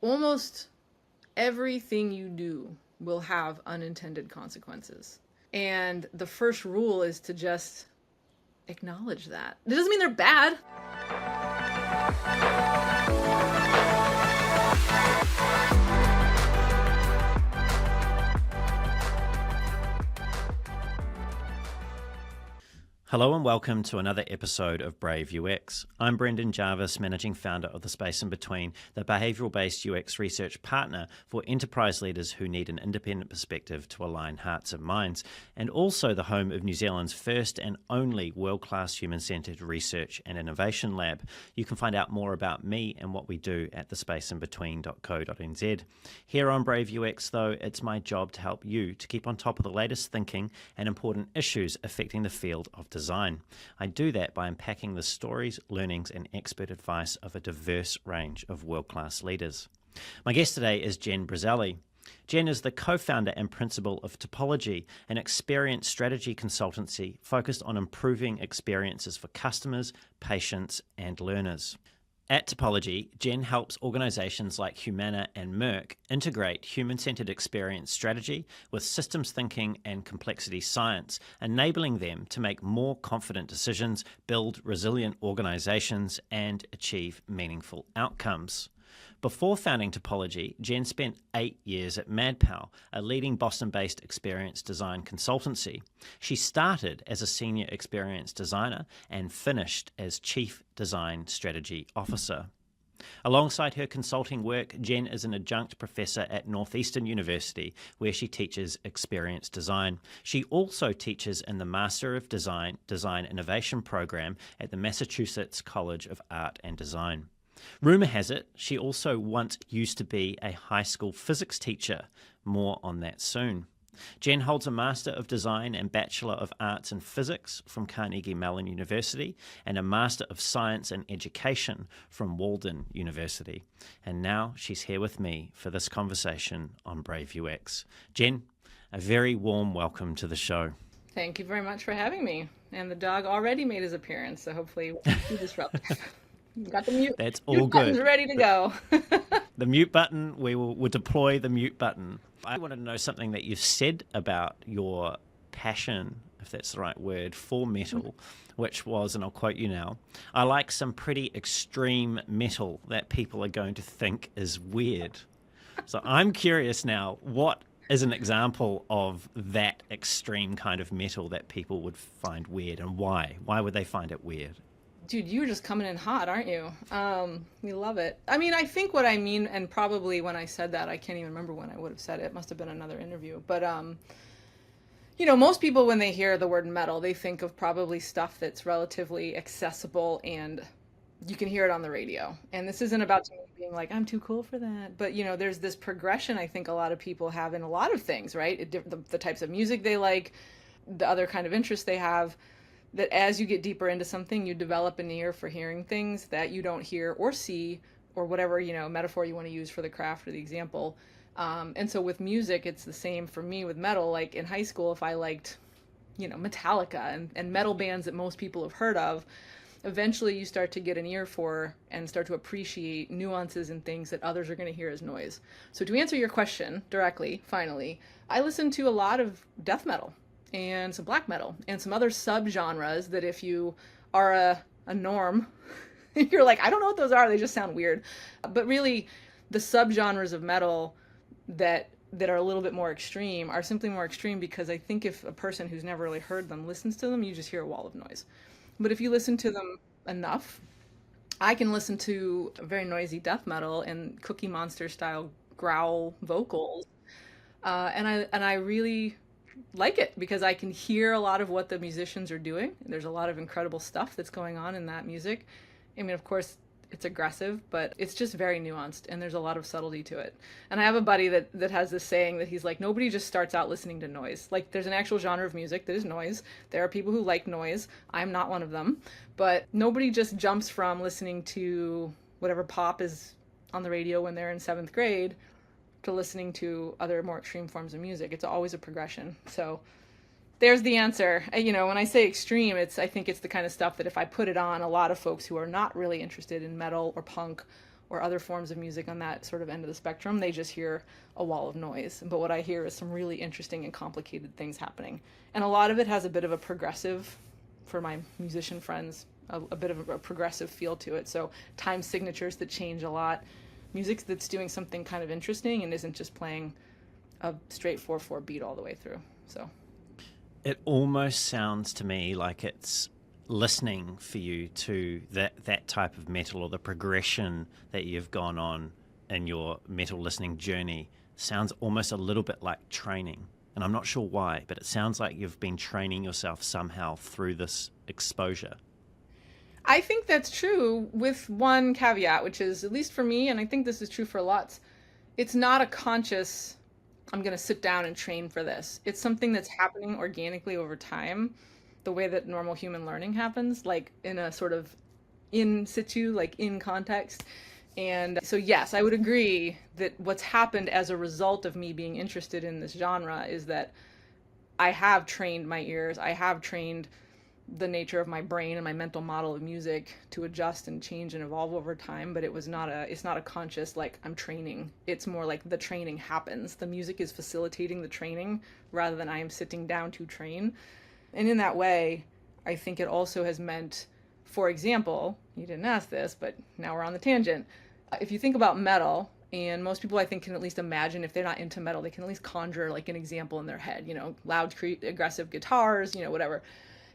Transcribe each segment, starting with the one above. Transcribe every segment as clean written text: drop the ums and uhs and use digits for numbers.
almost everything you do will have unintended consequences. And the first rule is to just acknowledge that. It doesn't mean they're bad. Hello and welcome to another episode of Brave UX. I'm Brendan Jarvis, Managing Founder of The Space in Between, the behavioural-based UX research partner for enterprise leaders who need an independent perspective to align hearts and minds, and also the home of New Zealand's first and only world-class human-centred research and innovation lab. You can find out more about me and what we do at thespaceinbetween.co.nz. Here on Brave UX, though, it's my job to help you to keep on top of the latest thinking and important issues affecting the field of design. I do that by unpacking the stories, learnings, and expert advice of a diverse range of world-class leaders. My guest today is Jen Briselli. Jen is the co-founder and principal of Topology, an experience strategy consultancy focused on improving experiences for customers, patients, and learners. At Topology, Jen helps organizations like Humana and Merck integrate human-centered experience strategy with systems thinking and complexity science, enabling them to make more confident decisions, build resilient organizations, and achieve meaningful outcomes. Before founding Topology, Jen spent 8 years at MadPow, a leading Boston-based experience design consultancy. She started as a senior experience designer and finished as chief design strategy officer. Alongside her consulting work, Jen is an adjunct professor at Northeastern University, where she teaches experience design. She also teaches in the Master of Design Innovation program at the Massachusetts College of Art and Design. Rumour has it, she also once used to be a high school physics teacher. More on that soon. Jen holds a Master of Design and Bachelor of Arts in Physics from Carnegie Mellon University and a Master of Science in Education from Walden University. And now she's here with me for this conversation on Brave UX. Jen, a very warm welcome to the show. Thank you very much for having me. And the dog already made his appearance, so hopefully it won't be disruptive. Got the mute. That's all good. Ready to go. The mute button, we'll deploy the mute button. I wanted to know something that you've said about your passion, if that's the right word, for metal, which was, and I'll quote you now, I like some pretty extreme metal that people are going to think is weird. So I'm curious now, what is an example of that extreme kind of metal that people would find weird, and why? Why would they find it weird? Dude, you're just coming in hot, aren't you? We love it. I mean, I think what I mean, and probably when I said that, I can't even remember when I would have said it. It must have been another interview. But, most people, when they hear the word metal, they think of probably stuff that's relatively accessible and you can hear it on the radio. And this isn't about me being like, I'm too cool for that. But, there's this progression I think a lot of people have in a lot of things, right? The types of music they like, the other kind of interests they have. That as you get deeper into something, you develop an ear for hearing things that you don't hear or see, or whatever, metaphor you want to use for the craft or the example. And so with music, it's the same for me with metal. Like in high school, if I liked, Metallica and metal bands that most people have heard of, eventually you start to get an ear for and start to appreciate nuances and things that others are going to hear as noise. So to answer your question directly, finally, I listen to a lot of death metal and some black metal and some other subgenres that if you are a norm, you're like, I don't know what those are. They just sound weird. But really, the subgenres of metal that are a little bit more extreme are simply more extreme because I think if a person who's never really heard them listens to them, you just hear a wall of noise. But if you listen to them enough, I can listen to very noisy death metal and Cookie Monster style growl vocals. And I really like it because I can hear a lot of what the musicians are doing. There's a lot of incredible stuff that's going on in that music. I mean, of course, it's aggressive, but it's just very nuanced and there's a lot of subtlety to it. And I have a buddy that has this saying that he's like, nobody just starts out listening to noise. Like there's an actual genre of music that is noise. There are people who like noise. I'm not one of them, but nobody just jumps from listening to whatever pop is on the radio when they're in 7th grade to listening to other more extreme forms of music. It's always a progression. So there's the answer. When I say extreme, I think it's the kind of stuff that if I put it on, a lot of folks who are not really interested in metal or punk or other forms of music on that sort of end of the spectrum, they just hear a wall of noise. But what I hear is some really interesting and complicated things happening. And a lot of it has a bit of a progressive, for my musician friends, a bit of a progressive feel to it. So time signatures that change a lot, music that's doing something kind of interesting and isn't just playing a straight 4/4 beat all the way through. So it almost sounds to me like it's listening for you to that type of metal, or the progression that you've gone on in your metal listening journey sounds almost a little bit like training. And I'm not sure why, but it sounds like you've been training yourself somehow through this exposure. I think that's true, with one caveat, which is, at least for me, and I think this is true for lots, it's not a conscious, I'm going to sit down and train for this. It's something that's happening organically over time, the way that normal human learning happens, like in a sort of in situ, like in context. And so, yes, I would agree that what's happened as a result of me being interested in this genre is that I have trained my ears, I have trained the nature of my brain and my mental model of music to adjust and change and evolve over time. But it's not a conscious, like, I'm training. It's more like the training happens. The music is facilitating the training rather than I am sitting down to train. And in that way, I think it also has meant, for example, you didn't ask this, but now we're on the tangent. If you think about metal, and most people I think can at least imagine, if they're not into metal, they can at least conjure like an example in their head, loud, aggressive guitars, whatever.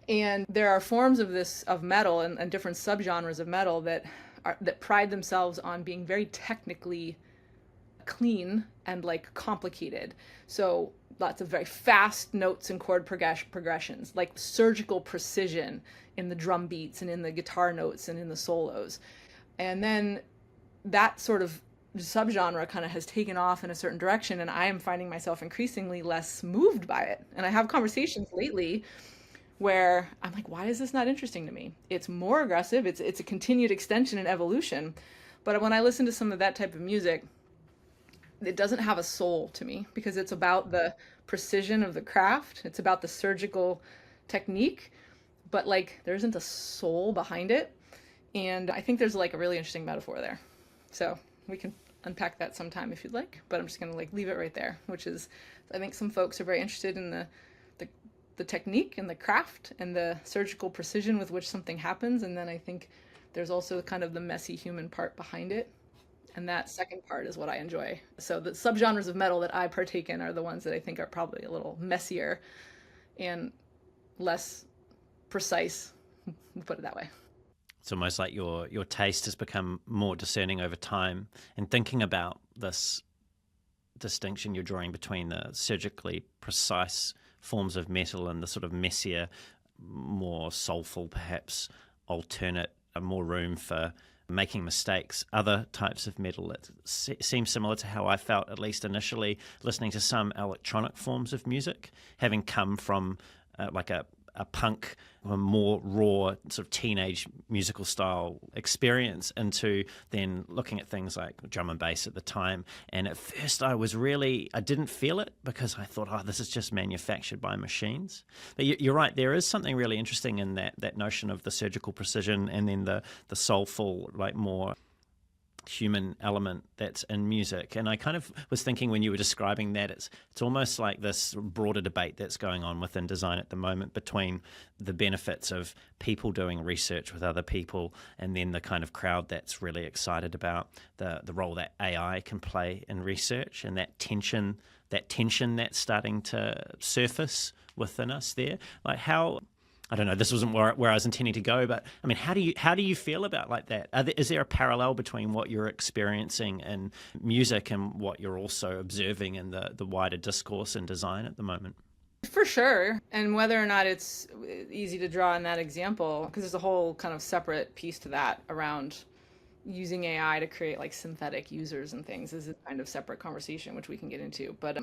And there are forms of metal and different subgenres of metal that pride themselves on being very technically clean and like complicated. So lots of very fast notes and chord progressions, like surgical precision in the drum beats and in the guitar notes and in the solos. And then that sort of subgenre kind of has taken off in a certain direction, and I am finding myself increasingly less moved by it. And I have conversations lately where I'm like, why is this not interesting to me? It's more aggressive. It's a continued extension and evolution. But when I listen to some of that type of music, it doesn't have a soul to me, because it's about the precision of the craft. It's about the surgical technique, but like there isn't a soul behind it. And I think there's like a really interesting metaphor there. So we can unpack that sometime if you'd like, but I'm just going to like leave it right there, which is, I think some folks are very interested in the technique and the craft and the surgical precision with which something happens. And then I think there's also kind of the messy human part behind it. And that second part is what I enjoy. So the subgenres of metal that I partake in are the ones that I think are probably a little messier and less precise, we'll put it that way. It's almost like your taste has become more discerning over time. And thinking about this distinction you're drawing between the surgically precise forms of metal and the sort of messier, more soulful, perhaps alternate, more room for making mistakes, other types of metal. It seems similar to how I felt, at least initially, listening to some electronic forms of music, having come from like a punk, a more raw sort of teenage musical style experience, into then looking at things like drum and bass at the time. And at first I didn't feel it, because I thought, oh, this is just manufactured by machines. But you're right, there is something really interesting in that notion of the surgical precision, and then the soulful, like more human element that's in music. And I kind of was thinking, when you were describing that, it's almost like this broader debate that's going on within design at the moment between the benefits of people doing research with other people, and then the kind of crowd that's really excited about the role that AI can play in research, and that tension that's starting to surface within us there. Like, how, I don't know, this wasn't where I was intending to go, but I mean, how do you feel about like that? Is there a parallel between what you're experiencing in music and what you're also observing in the wider discourse in design at the moment? For sure. And whether or not it's easy to draw in that example, because there's a whole kind of separate piece to that around using AI to create like synthetic users and things, is a kind of separate conversation, which we can get into. But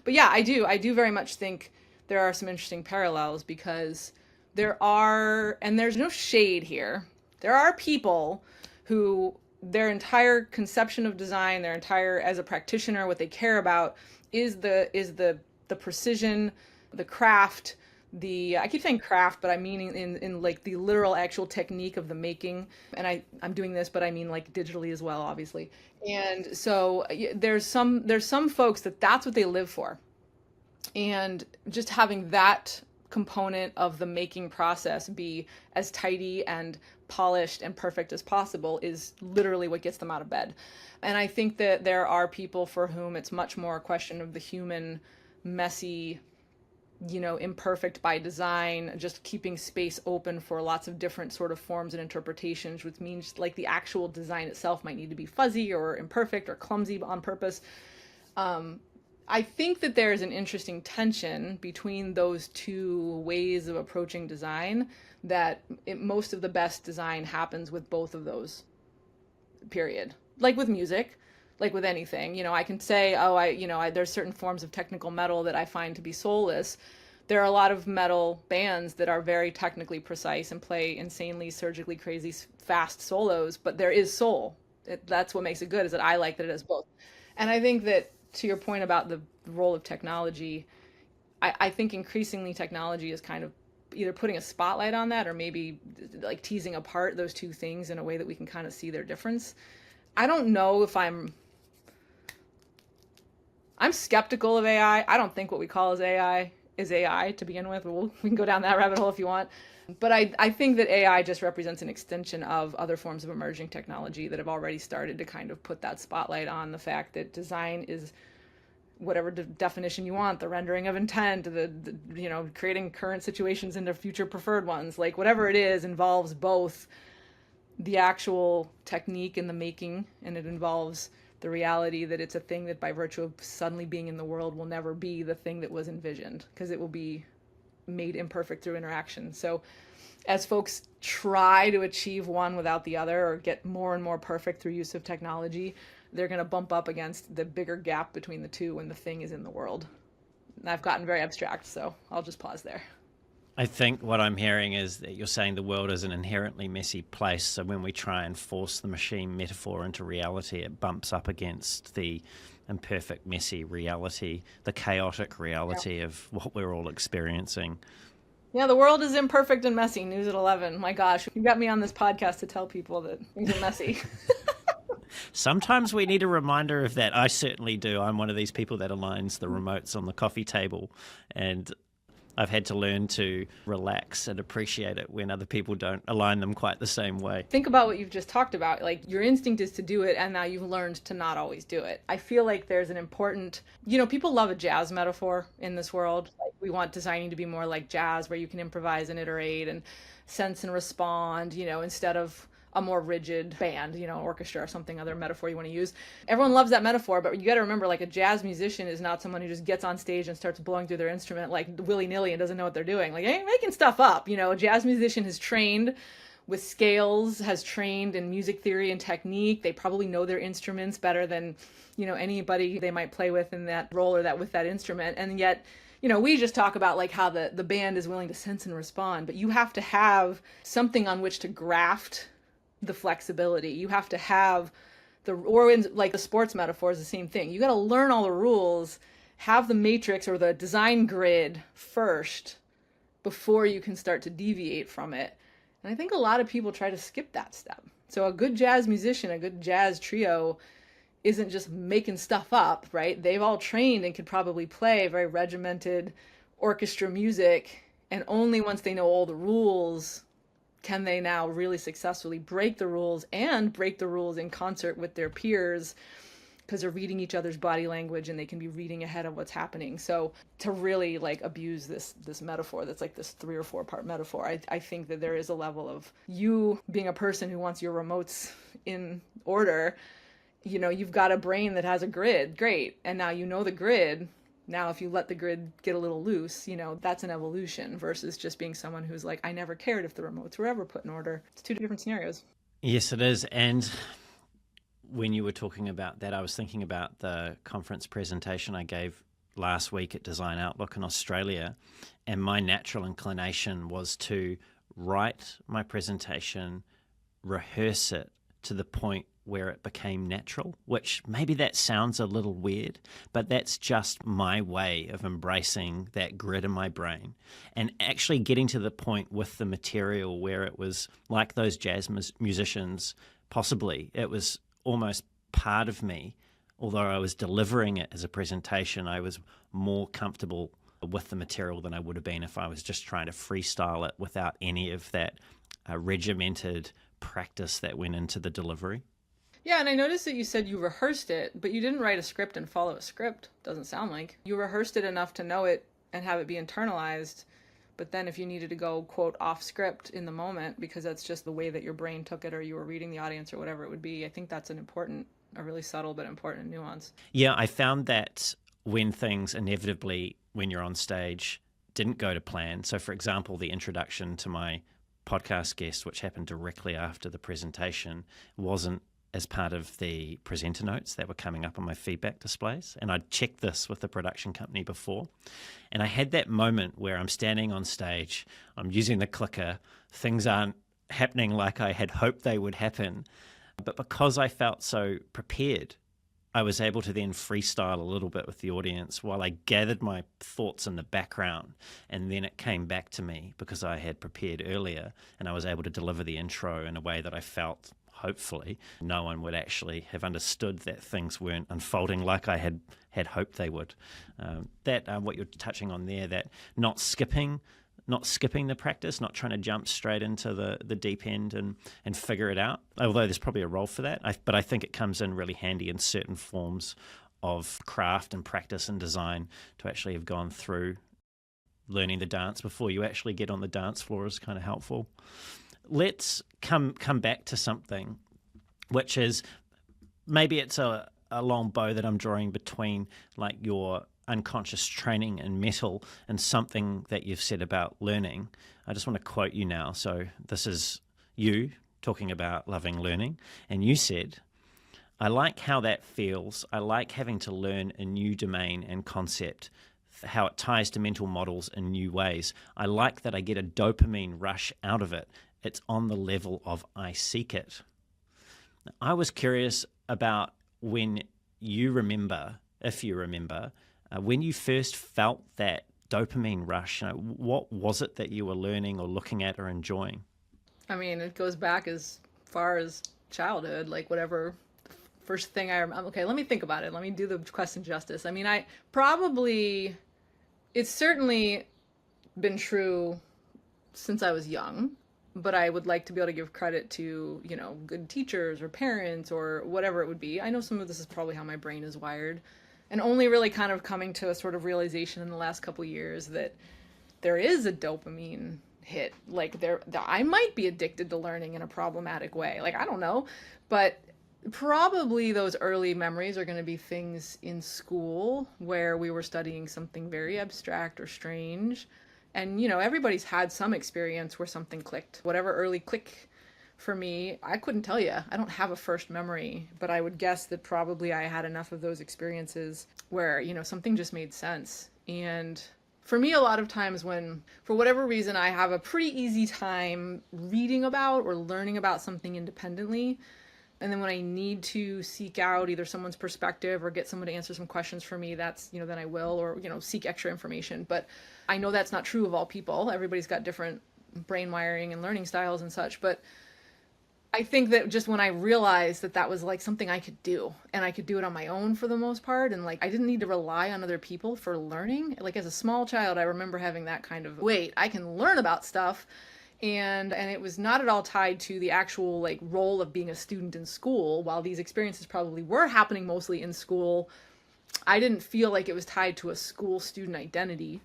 yeah, I do very much think there are some interesting parallels, because and there's no shade here, there are people who their entire conception of design, as a practitioner, what they care about is the precision, the craft, I keep saying craft, but I mean in like the literal actual technique of the making. And I'm doing this, but I mean like digitally as well, obviously. And so there's some folks that's what they live for. And just having that component of the making process be as tidy and polished and perfect as possible is literally what gets them out of bed. And I think that there are people for whom it's much more a question of the human, messy, imperfect by design, just keeping space open for lots of different sort of forms and interpretations, which means like the actual design itself might need to be fuzzy or imperfect or clumsy on purpose. I think that there's an interesting tension between those two ways of approaching design, that most of the best design happens with both of those, period. Like with music, like with anything, I can say, oh, there's certain forms of technical metal that I find to be soulless. There are a lot of metal bands that are very technically precise and play insanely surgically crazy fast solos, but there is soul. That's what makes it good, is that I like that it has both. And I think that, to your point about the role of technology, I think increasingly technology is kind of either putting a spotlight on that or maybe like teasing apart those two things in a way that we can kind of see their difference. I don't know if I'm skeptical of AI. I don't think what we call as AI is AI to begin with. We can go down that rabbit hole if you want. But I think that AI just represents an extension of other forms of emerging technology that have already started to kind of put that spotlight on the fact that design is whatever definition you want, the rendering of intent, the creating current situations into future preferred ones, like whatever it is, involves both the actual technique in the making, and it involves the reality that it's a thing that by virtue of suddenly being in the world will never be the thing that was envisioned, because it will be made imperfect through interaction. So as folks try to achieve one without the other, or get more and more perfect through use of technology, they're going to bump up against the bigger gap between the two when the thing is in the world. And I've gotten very abstract, so I'll just pause there. I think what I'm hearing is that you're saying the world is an inherently messy place. So when we try and force the machine metaphor into reality, it bumps up against the imperfect, messy reality, the chaotic reality of what we're all experiencing. Yeah, the world is imperfect and messy. News at 11. My gosh, you got me on this podcast to tell people that things are messy. Sometimes we need a reminder of that. I certainly do. I'm one of these people that aligns the remotes on the coffee table, and I've had to learn to relax and appreciate it when other people don't align them quite the same way. Think about what you've just talked about. Like, your instinct is to do it, and now you've learned to not always do it. I feel like there's an important, people love a jazz metaphor in this world. Like, we want designing to be more like jazz, where you can improvise and iterate and sense and respond, instead of a more rigid band, orchestra or something other metaphor you want to use. Everyone loves that metaphor, but you got to remember, like, a jazz musician is not someone who just gets on stage and starts blowing through their instrument like willy-nilly and doesn't know what they're doing. Like, they ain't making stuff up. A jazz musician has trained with scales, has trained in music theory and technique. They probably know their instruments better than, anybody they might play with in that role or that with that instrument. And yet, we just talk about like how the band is willing to sense and respond, but you have to have something on which to graft the flexibility. You have to have like the sports metaphor is the same thing. You got to learn all the rules, have the matrix or the design grid first before you can start to deviate from it. And I think a lot of people try to skip that step. So a good jazz musician, a good jazz trio isn't just making stuff up, right? They've all trained and could probably play very regimented orchestra music. And only once they know all the rules can they now really successfully break the rules, and break the rules in concert with their peers, because they're reading each other's body language and they can be reading ahead of what's happening. So to really like abuse this metaphor that's like this 3 or 4 part metaphor, I think that there is a level of you being a person who wants your remotes in order. You've got a brain that has a grid, great, and now the grid. Now, if you let the grid get a little loose, that's an evolution versus just being someone who's like, I never cared if the remotes were ever put in order. It's 2 different scenarios. Yes, it is. And when you were talking about that, I was thinking about the conference presentation I gave last week at Design Outlook in Australia. And my natural inclination was to write my presentation, rehearse it to the point where it became natural, which maybe that sounds a little weird, but that's just my way of embracing that grid in my brain and actually getting to the point with the material where it was like those jazz musicians, possibly. It was almost part of me. Although I was delivering it as a presentation, I was more comfortable with the material than I would have been if I was just trying to freestyle it without any of that regimented practice that went into the delivery. Yeah, and I noticed that you said you rehearsed it, but you didn't write a script and follow a script. Doesn't sound like. You rehearsed it enough to know it and have it be internalized. But then if you needed to go, quote, off script in the moment, because that's just the way that your brain took it or you were reading the audience or whatever it would be, I think that's a really subtle but important nuance. Yeah, I found that when things inevitably, when you're on stage, didn't go to plan. So, for example, the introduction to my podcast guest, which happened directly after the presentation, wasn't as part of the presenter notes that were coming up on my feedback displays. And I'd checked this with the production company before. And I had that moment where I'm standing on stage, I'm using the clicker, things aren't happening like I had hoped they would happen. But because I felt so prepared, I was able to then freestyle a little bit with the audience while I gathered my thoughts in the background. And then it came back to me because I had prepared earlier and I was able to deliver the intro in a way that I felt, hopefully, no one would actually have understood that things weren't unfolding like I had hoped they would. What you're touching on there, that not skipping the practice, not trying to jump straight into the deep end and figure it out, although there's probably a role for that. But I think it comes in really handy in certain forms of craft and practice and design to actually have gone through learning the dance before you actually get on the dance floor is kind of helpful. Let's come back to something, which is maybe it's a long bow that I'm drawing between like your unconscious training in metal and something that you've said about learning. I just want to quote you now. So this is you talking about loving learning. And you said, "I like how that feels. I like having to learn a new domain and concept, how it ties to mental models in new ways. I like that I get a dopamine rush out of it. It's on the level of I seek it." I was curious about when you remember, if you remember, when you first felt that dopamine rush. What was it that you were learning or looking at or enjoying? I mean, it goes back as far as childhood, like whatever first thing I remember. Okay, let me think about it. Let me do the question justice. I mean, it's certainly been true since I was young, but I would like to be able to give credit to, good teachers or parents or whatever it would be. I know some of this is probably how my brain is wired, and only really kind of coming to a sort of realization in the last couple of years that there is a dopamine hit. Like I might be addicted to learning in a problematic way. Like, I don't know, but probably those early memories are going to be things in school where we were studying something very abstract or strange. And, everybody's had some experience where something clicked. Whatever early click for me, I couldn't tell you. I don't have a first memory, but I would guess that probably I had enough of those experiences where, something just made sense. And for me, a lot of times when, for whatever reason, I have a pretty easy time reading about or learning about something independently. And then when I need to seek out either someone's perspective or get someone to answer some questions for me, that's, then I will, or, seek extra information. But I know that's not true of all people. Everybody's got different brain wiring and learning styles and such. But I think that just when I realized that was like something I could do, and I could do it on my own for the most part, and like I didn't need to rely on other people for learning. Like as a small child, I remember having that kind of, wait, I can learn about stuff. And it was not at all tied to the actual like role of being a student in school. While these experiences probably were happening mostly in school, I didn't feel like it was tied to a school student identity.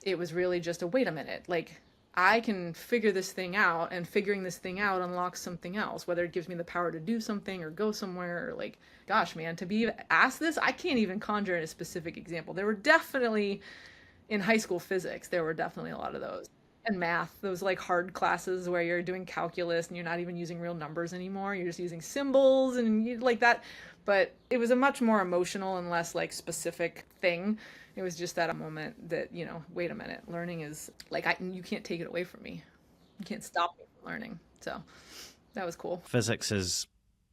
It was really just wait a minute, like I can figure this thing out, and figuring this thing out unlocks something else, whether it gives me the power to do something or go somewhere, or like, gosh, man, to be asked this, I can't even conjure a specific example. There were definitely, in high school physics, there were definitely a lot of those. And math, those like hard classes where you're doing calculus and you're not even using real numbers anymore. You're just using symbols and like that. But it was a much more emotional and less like specific thing. It was just that a moment that, wait a minute, learning is like, you can't take it away from me. You can't stop me from learning. So that was cool. Physics is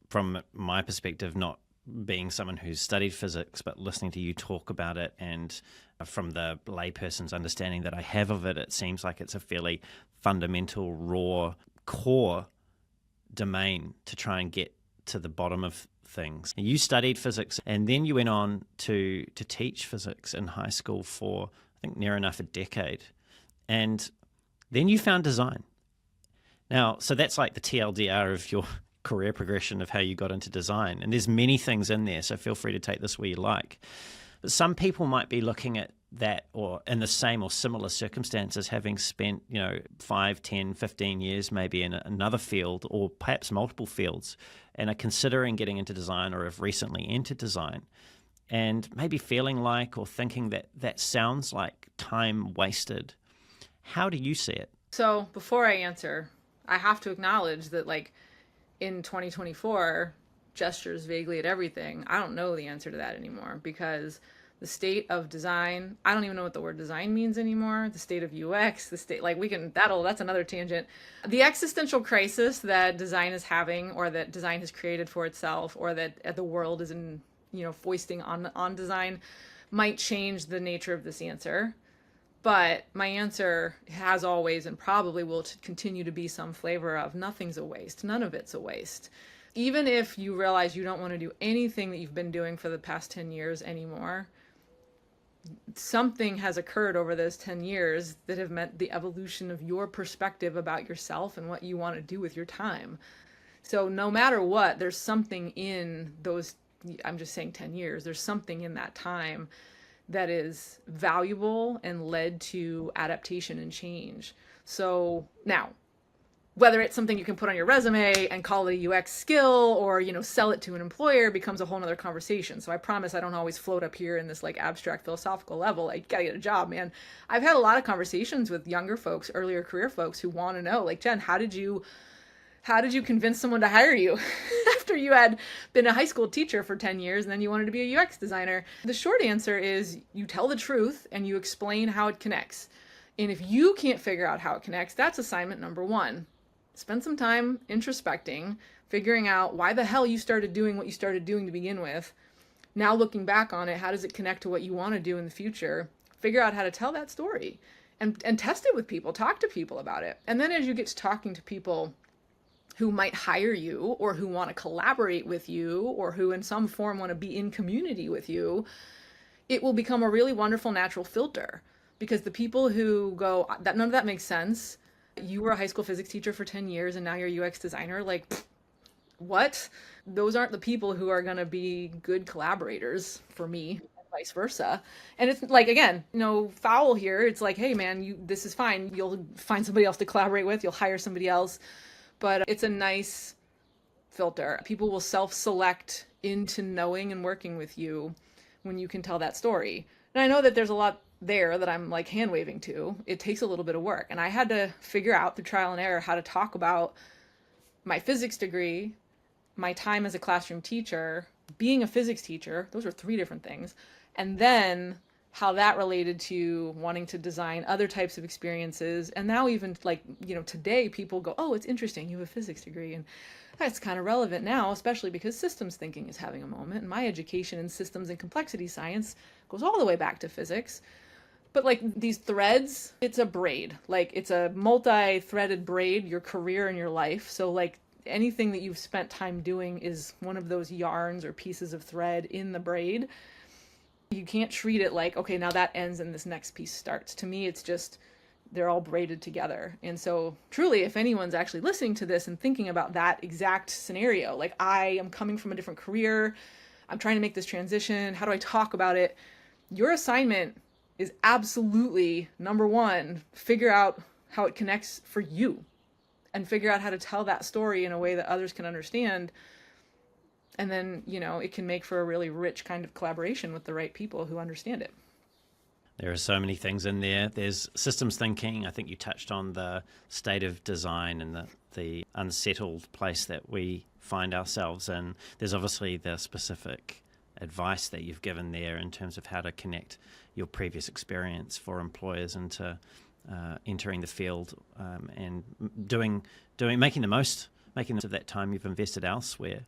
from my perspective, not being someone who's studied physics, but listening to you talk about it, and from the layperson's understanding that I have of it, it seems like it's a fairly fundamental, raw, core domain to try and get to the bottom of things. You studied physics, and then you went on to teach physics in high school for, I think, near enough a decade. And then you found design. Now, so that's like the TLDR of your career progression of how you got into design. And there's many things in there, so feel free to take this where you like. But some people might be looking at that, or in the same or similar circumstances, having spent 5, 10, 15 years maybe in another field, or perhaps multiple fields, and are considering getting into design, or have recently entered design, and maybe feeling like or thinking that that sounds like time wasted. How do you see it? So before I answer, I have to acknowledge that, like, in 2024, gestures vaguely at everything. I don't know the answer to that anymore, because the state of design, I don't even know what the word design means anymore. The state of UX, the state, like, that's another tangent. The existential crisis that design is having, or that design has created for itself, or that the world is foisting on design, might change the nature of this answer. But my answer has always, and probably will continue to be, some flavor of nothing's a waste. None of it's a waste. Even if you realize you don't want to do anything that you've been doing for the past 10 years anymore, something has occurred over those 10 years that have meant the evolution of your perspective about yourself and what you want to do with your time. So no matter what, there's something in those, I'm just saying 10 years, there's something in that time that is valuable and led to adaptation and change. So now, whether it's something you can put on your resume and call it a UX skill, or, sell it to an employer, becomes a whole nother conversation. So I promise I don't always float up here in this like abstract philosophical level. Like, gotta get a job, man. I've had a lot of conversations with younger folks, earlier career folks, who want to know, like, Jen, how did you convince someone to hire you after you had been a high school teacher for 10 years and then you wanted to be a UX designer? The short answer is you tell the truth and you explain how it connects. And if you can't figure out how it connects, that's assignment number 1. Spend some time introspecting, figuring out why the hell you started doing what you started doing to begin with. Now looking back on it, how does it connect to what you want to do in the future? Figure out how to tell that story and test it with people, talk to people about it. And then as you get to talking to people who might hire you, or who want to collaborate with you, or who in some form want to be in community with you, it will become a really wonderful natural filter. Because the people who go, that none of that makes sense, you were a high school physics teacher for 10 years and now you're a UX designer, like, what? Those aren't the people who are going to be good collaborators for me, and vice versa. And it's like, again, no foul here. It's like, hey man, this is fine. You'll find somebody else to collaborate with. You'll hire somebody else. But it's a nice filter. People will self-select into knowing and working with you when you can tell that story. And I know that there's a lot there that I'm like hand waving to. It takes a little bit of work. And I had to figure out through trial and error how to talk about my physics degree, my time as a classroom teacher, being a physics teacher. Those are 3 different things. And then how that related to wanting to design other types of experiences. And now even like, today people go, oh, it's interesting, you have a physics degree. And that's kind of relevant now, especially because systems thinking is having a moment. And my education in systems and complexity science goes all the way back to physics. But like these threads, it's a braid. Like, it's a multi-threaded braid, your career and your life. So like anything that you've spent time doing is one of those yarns or pieces of thread in the braid. You can't treat it like, okay, now that ends and this next piece starts. To me, it's just, they're all braided together. And so truly, if anyone's actually listening to this and thinking about that exact scenario, like, I am coming from a different career, I'm trying to make this transition, how do I talk about it? Your assignment is absolutely, number 1, figure out how it connects for you and figure out how to tell that story in a way that others can understand. And then, it can make for a really rich kind of collaboration with the right people who understand it. There are so many things in there. There's systems thinking. I think you touched on the state of design and the unsettled place that we find ourselves in. There's obviously the specific advice that you've given there in terms of how to connect your previous experience for employers into entering the field and making the most making use of that time you've invested elsewhere.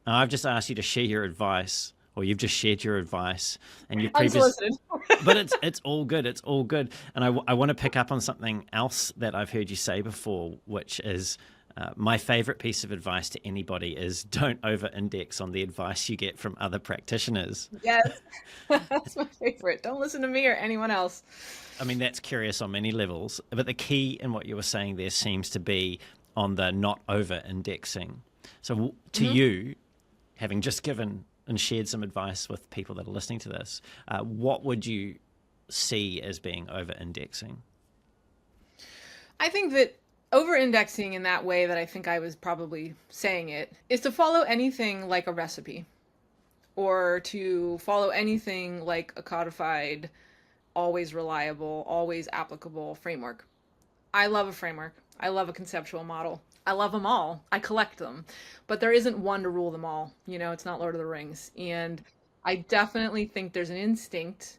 I've just asked you to share your advice, or you've just shared your advice, and you've Unsolicited. but it's all good. It's all good. And I want to pick up on something else that I've heard you say before, which is my favorite piece of advice to anybody is don't over-index on the advice you get from other practitioners. Yes, that's my favorite. Don't listen to me or anyone else. I mean, that's curious on many levels, but the key in what you were saying there seems to be on the not over-indexing. So to you, having just given and shared some advice with people that are listening to this, what would you see as being over-indexing? I think that over-indexing in that way that I think I was probably saying it is to follow anything like a recipe, or to follow anything like a codified, always reliable, always applicable framework. I love a framework. I love a conceptual model. I love them all. I collect them. But there isn't one to rule them all. You know, it's not Lord of the Rings. And I definitely think there's an instinct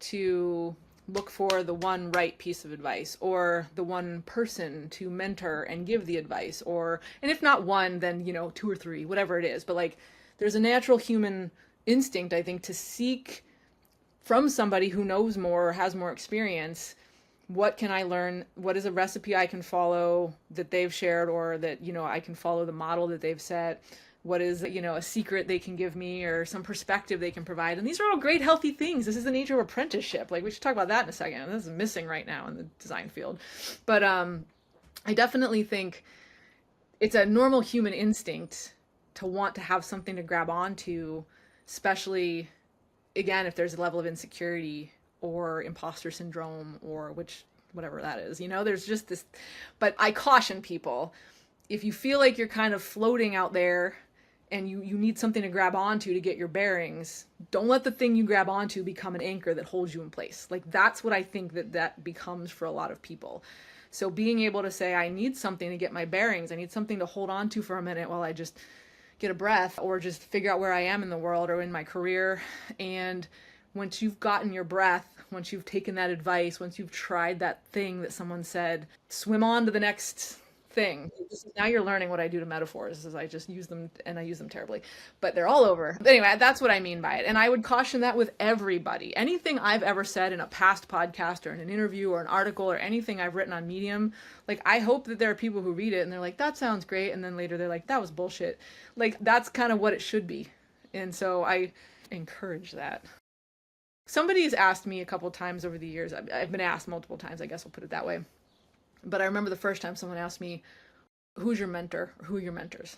to look for the one right piece of advice, or the one person to mentor and give the advice, or, and if not one, then, you know, two or three, whatever it is. But like, there's a natural human instinct, I think, to seek from somebody who knows more or has more experience. What can I learn? What is a recipe I can follow that they've shared, or that, you know, I can follow the model that they've set? What is, you know, a secret they can give me, or some perspective they can provide? And these are all great, healthy things. This is the nature of apprenticeship. Like, we should talk about that in a second. This is missing right now in the design field. But I definitely think it's a normal human instinct to want to have something to grab onto, especially, again, if there's a level of insecurity or imposter syndrome, or whatever that is, you know, there's just this. But I caution people, if you feel like you're kind of floating out there and you need something to grab onto to get your bearings, don't let the thing you grab onto become an anchor that holds you in place. Like, that's what I think that becomes for a lot of people. So being able to say, I need something to get my bearings, I need something to hold on to for a minute while I just get a breath, or just figure out where I am in the world or in my career. And once you've gotten your breath, once you've taken that advice, once you've tried that thing that someone said, swim on to the next thing. Now you're learning what I do to metaphors, is I just use them, and I use them terribly, but they're all over. Anyway, that's what I mean by it. And I would caution that with everybody. Anything I've ever said in a past podcast or in an interview or an article or anything I've written on Medium, like, I hope that there are people who read it and they're like, that sounds great. And then later they're like, that was bullshit. Like, that's kind of what it should be. And so I encourage that. Somebody has asked me a couple times over the years, I've been asked multiple times, I guess I'll put it that way. But I remember the first time someone asked me, who's your mentor, or who are your mentors?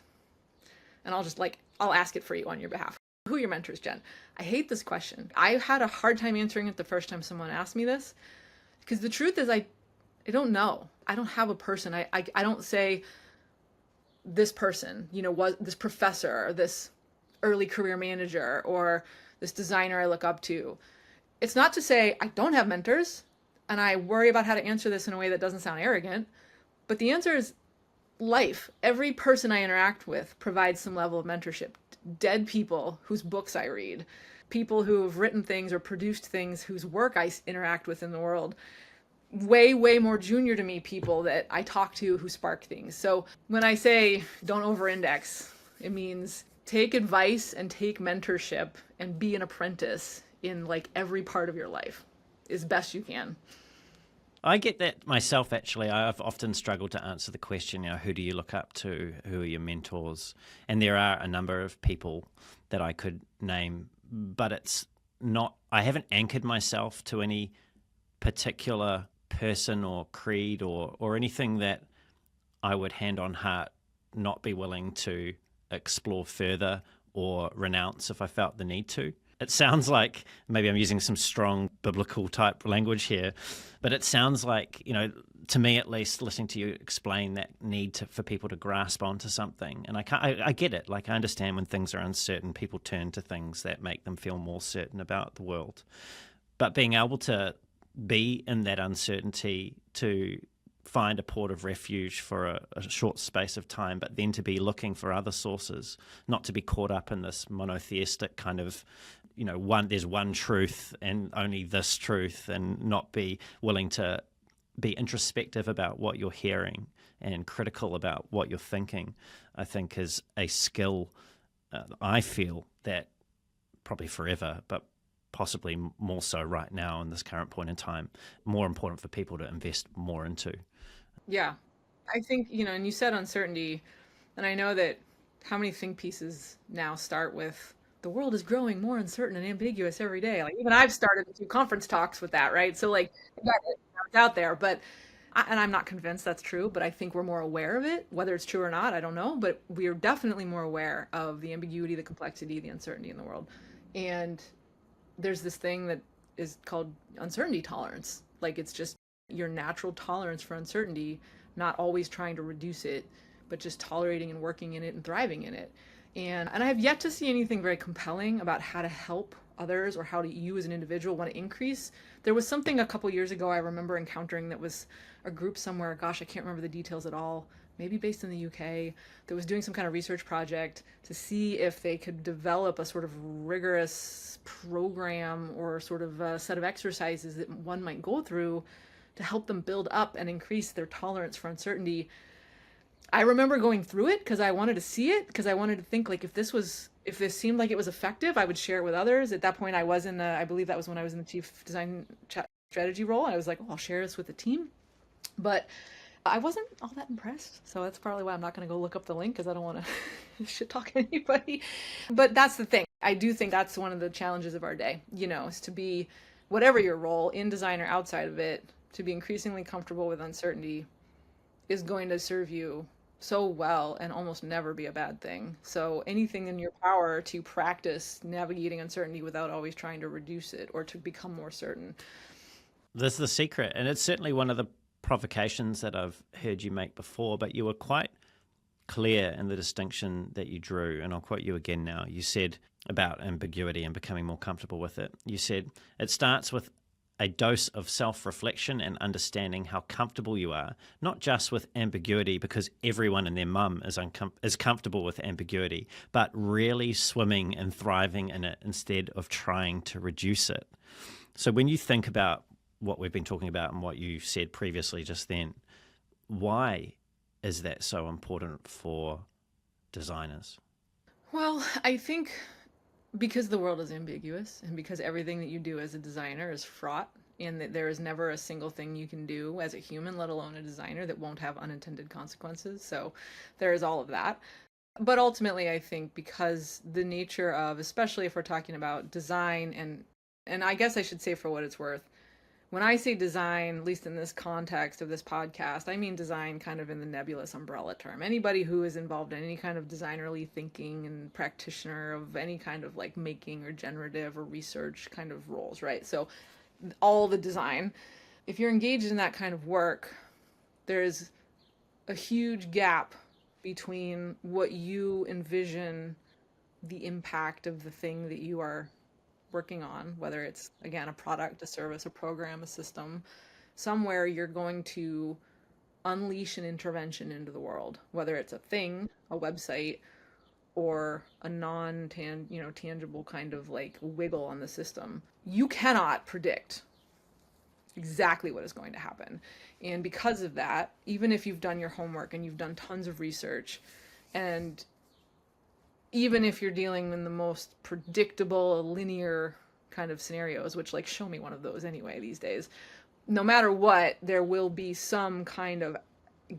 And I'll ask it for you on your behalf. Who are your mentors, Jen? I hate this question. I had a hard time answering it the first time someone asked me this, because the truth is I don't know. I don't have a person. I don't say this person, you know, was this professor, or this early career manager, or this designer I look up to. It's not to say I don't have mentors, and I worry about how to answer this in a way that doesn't sound arrogant, but the answer is life. Every person I interact with provides some level of mentorship. Dead people whose books I read, people who have written things or produced things whose work I interact with in the world, way, way more junior to me people that I talk to who spark things. So when I say don't over-index, it means take advice and take mentorship and be an apprentice in like every part of your life as best you can. I get that myself, actually. I've often struggled to answer the question, you know, who do you look up to? Who are your mentors? And there are a number of people that I could name, but it's not, I haven't anchored myself to any particular person or creed or anything that I would hand on heart not be willing to explore further or renounce if I felt the need to. It sounds like maybe I'm using some strong biblical type language here, but it sounds like, you know, to me at least, listening to you explain that need for people to grasp onto something. And I get it. Like, I understand when things are uncertain, people turn to things that make them feel more certain about the world. But being able to be in that uncertainty, to find a port of refuge for a short space of time, but then to be looking for other sources, not to be caught up in this monotheistic kind of, you know, there's one truth and only this truth, and not be willing to be introspective about what you're hearing and critical about what you're thinking, I think is a skill I feel that probably forever, but possibly more so right now in this current point in time, more important for people to invest more into. Yeah. I think, and you said uncertainty, and I know that how many think pieces now start with the world is growing more uncertain and ambiguous every day. Like even I've started a few conference talks with that, right? So like yeah, it's out there, but and I'm not convinced that's true, but I think we're more aware of it. Whether it's true or not, I don't know, but we are definitely more aware of the ambiguity, the complexity, the uncertainty in the world. And there's this thing that is called uncertainty tolerance. Like it's just your natural tolerance for uncertainty, not always trying to reduce it, but just tolerating and working in it and thriving in it. And I have yet to see anything very compelling about how to help others or how to you as an individual want to increase. There was something a couple years ago I remember encountering that was a group somewhere, gosh, I can't remember the details at all, maybe based in the UK, that was doing some kind of research project to see if they could develop a sort of rigorous program or sort of a set of exercises that one might go through to help them build up and increase their tolerance for uncertainty. I remember going through it because I wanted to see it, because I wanted to think like if this seemed like it was effective, I would share it with others. At that point, I was in I believe that was when I was in the chief design strategy role. And I was like, oh, I'll share this with the team. But I wasn't all that impressed. So that's probably why I'm not going to go look up the link, because I don't want to shit talk anybody. But that's the thing. I do think that's one of the challenges of our day, is to be, whatever your role in design or outside of it, to be increasingly comfortable with uncertainty is going to serve you so well and almost never be a bad thing. So anything in your power to practice navigating uncertainty without always trying to reduce it or to become more certain. This is the secret, and it's certainly one of the provocations that I've heard you make before, but you were quite clear in the distinction that you drew, and I'll quote you again now. You said about ambiguity and becoming more comfortable with it. You said, it starts with a dose of self-reflection and understanding how comfortable you are, not just with ambiguity because everyone and their mum is comfortable with ambiguity, but really swimming and thriving in it instead of trying to reduce it. So when you think about what we've been talking about and what you said previously just then, why is that so important for designers? Well, I think because the world is ambiguous and because everything that you do as a designer is fraught, and that there is never a single thing you can do as a human, let alone a designer, that won't have unintended consequences. So there is all of that. But ultimately, I think because the nature of, especially if we're talking about design, and I guess I should say, for what it's worth, when I say design, at least in this context of this podcast, I mean design kind of in the nebulous umbrella term. Anybody who is involved in any kind of designerly thinking and practitioner of any kind of like making or generative or research kind of roles, right? So all the design, if you're engaged in that kind of work, there's a huge gap between what you envision the impact of the thing that you are working on, whether it's, again, a product, a service, a program, a system. Somewhere you're going to unleash an intervention into the world, whether it's a thing, a website, or a tangible kind of like wiggle on the system. You cannot predict exactly what is going to happen. And because of that, even if you've done your homework and you've done tons of research, and even if you're dealing in the most predictable, linear kind of scenarios, which, like, show me one of those anyway these days, no matter what, there will be some kind of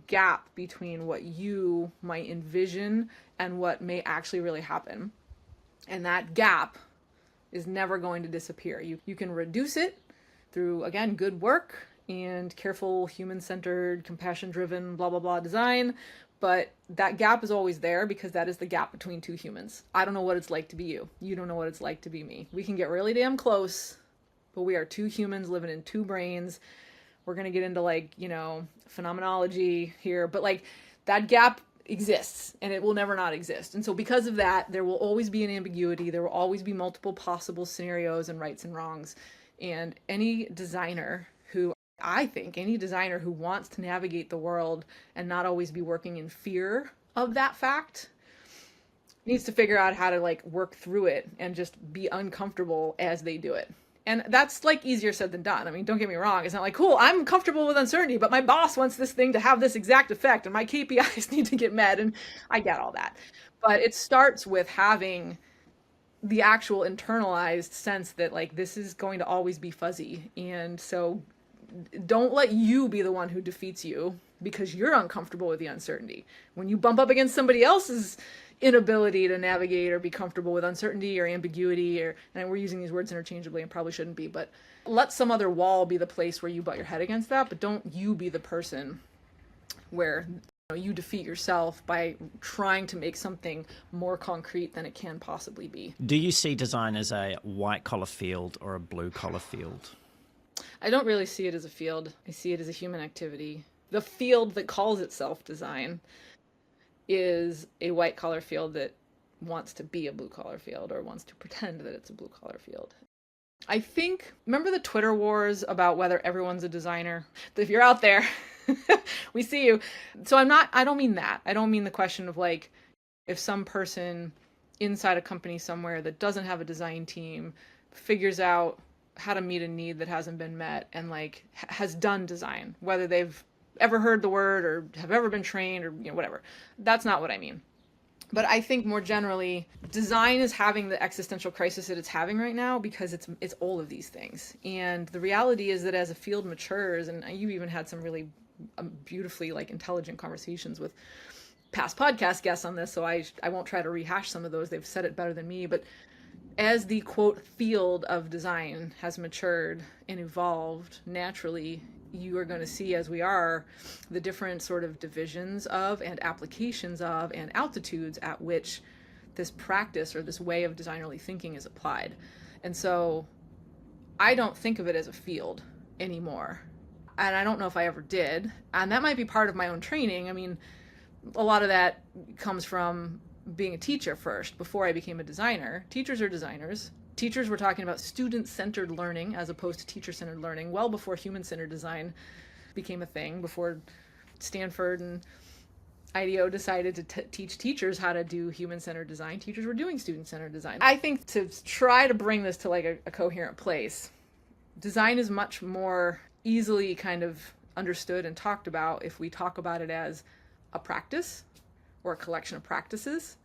gap between what you might envision and what may actually really happen. And that gap is never going to disappear. You can reduce it through, again, good work and careful, human-centered, compassion-driven, blah, blah, blah design. But that gap is always there because that is the gap between two humans. I don't know what it's like to be you. You don't know what it's like to be me. We can get really damn close, but we are two humans living in two brains. We're going to get into like, phenomenology here, but like that gap exists and it will never not exist. And so because of that, there will always be an ambiguity. There will always be multiple possible scenarios and rights and wrongs. And any designer who wants to navigate the world and not always be working in fear of that fact needs to figure out how to like work through it and just be uncomfortable as they do it. And that's like easier said than done. I mean, don't get me wrong. It's not like, cool, I'm comfortable with uncertainty, but my boss wants this thing to have this exact effect and my KPIs need to get met. And I get all that. But it starts with having the actual internalized sense that like this is going to always be fuzzy. And so don't let you be the one who defeats you because you're uncomfortable with the uncertainty. When you bump up against somebody else's inability to navigate or be comfortable with uncertainty or ambiguity, or, and we're using these words interchangeably and probably shouldn't be, but let some other wall be the place where you butt your head against that, but don't you be the person where you defeat yourself by trying to make something more concrete than it can possibly be. Do you see design as a white-collar field or a blue-collar field? I don't really see it as a field. I see it as a human activity. The field that calls itself design is a white-collar field that wants to be a blue-collar field or wants to pretend that it's a blue-collar field. I think, remember the Twitter wars about whether everyone's a designer? If you're out there, we see you. So I don't mean that. I don't mean the question of like, if some person inside a company somewhere that doesn't have a design team figures out how to meet a need that hasn't been met and like has done design, whether they've ever heard the word or have ever been trained or whatever. That's not what I mean. But I think more generally, design is having the existential crisis that it's having right now because it's all of these things. And the reality is that as a field matures, and you even had some really beautifully like intelligent conversations with past podcast guests on this, so I won't try to rehash some of those. They've said it better than me. But as the quote field of design has matured and evolved naturally, you are going to see, as we are, the different sort of divisions of and applications of and altitudes at which this practice or this way of designerly thinking is applied. And so I don't think of it as a field anymore. And I don't know if I ever did. And that might be part of my own training. I mean, a lot of that comes from being a teacher first before I became a designer. Teachers are designers. Teachers were talking about student-centered learning as opposed to teacher-centered learning well before human-centered design became a thing, before Stanford and IDEO decided to teach teachers how to do human-centered design. Teachers were doing student-centered design. I think to try to bring this to like a coherent place, design is much more easily kind of understood and talked about if we talk about it as a practice or a collection of practices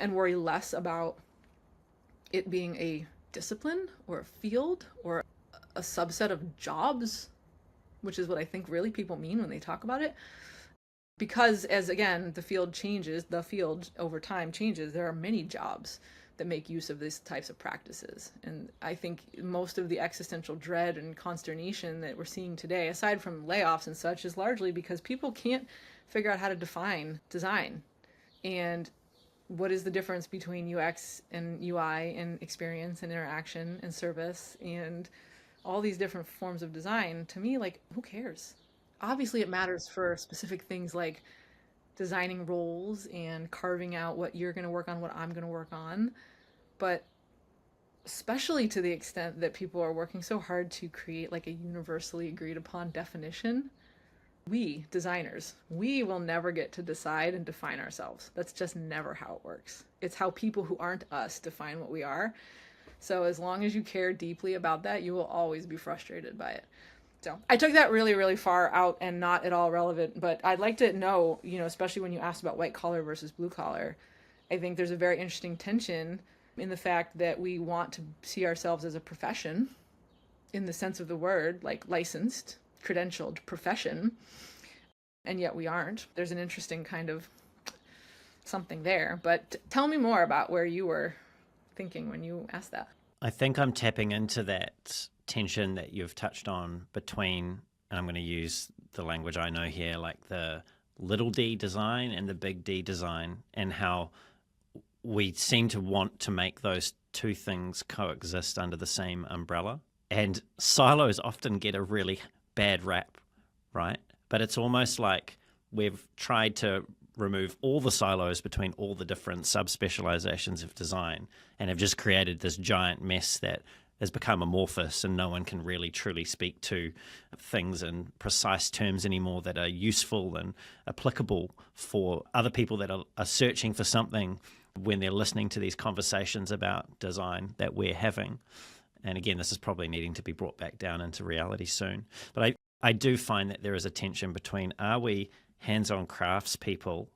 and worry less about it being a discipline or a field or a subset of jobs, which is what I think really people mean when they talk about it. Because as again, the field over time changes, there are many jobs that make use of these types of practices. And I think most of the existential dread and consternation that we're seeing today, aside from layoffs and such, is largely because people can't figure out how to define design. And what is the difference between UX and UI and experience and interaction and service and all these different forms of design? To me, like, who cares? Obviously, it matters for specific things like designing roles and carving out what you're going to work on, what I'm going to work on. But especially to the extent that people are working so hard to create like a universally agreed upon definition, we designers, we will never get to decide and define ourselves. That's just never how it works. It's how people who aren't us define what we are. So as long as you care deeply about that, you will always be frustrated by it. So I took that really, really far out and not at all relevant, but I'd like to know, especially when you asked about white collar versus blue collar, I think there's a very interesting tension in the fact that we want to see ourselves as a profession in the sense of the word, like licensed, credentialed profession, and yet we aren't. There's an interesting kind of something there, but tell me more about where you were thinking when you asked that. I think I'm tapping into that tension that you've touched on between, and I'm going to use the language I know here, like the little d design and the big D design, and how we seem to want to make those two things coexist under the same umbrella. And silos often get a really bad rap, right? But it's almost like we've tried to remove all the silos between all the different subspecializations of design and have just created this giant mess that has become amorphous, and no one can really truly speak to things in precise terms anymore that are useful and applicable for other people that are searching for something when they're listening to these conversations about design that we're having. And again, this is probably needing to be brought back down into reality soon. But I do find that there is a tension between, are we hands-on craftspeople,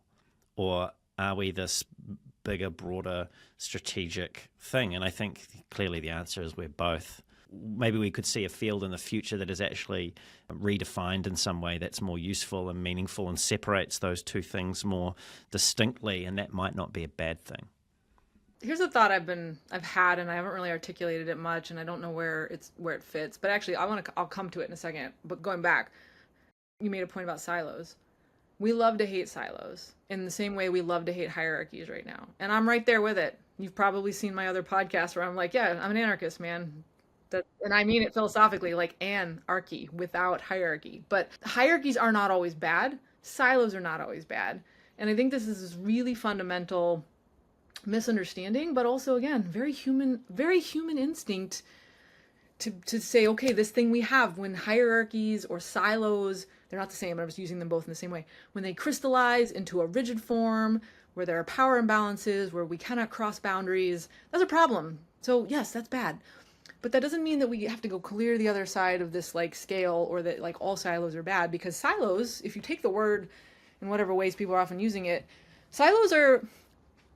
or are we this bigger, broader, strategic thing? And I think clearly the answer is we're both. Maybe we could see a field in the future that is actually redefined in some way that's more useful and meaningful and separates those two things more distinctly, and that might not be a bad thing. Here's a thought I've had, and I haven't really articulated it much, and I don't know where it fits. But actually, I'll come to it in a second. But going back, you made a point about silos. We love to hate silos in the same way we love to hate hierarchies right now, and I'm right there with it. You've probably seen my other podcasts where I'm like, yeah, I'm an anarchist, man. And I mean it philosophically, like anarchy without hierarchy. But hierarchies are not always bad. Silos are not always bad. And I think this is this really fundamental misunderstanding, but also, again, very human instinct to say, okay, this thing we have, when hierarchies or silos, they're not the same, but I was using them both in the same way, when they crystallize into a rigid form, where there are power imbalances, where we cannot cross boundaries, that's a problem. So yes, that's bad. But that doesn't mean that we have to go clear the other side of this like scale, or that like all silos are bad, because silos, if you take the word in whatever ways people are often using it, silos are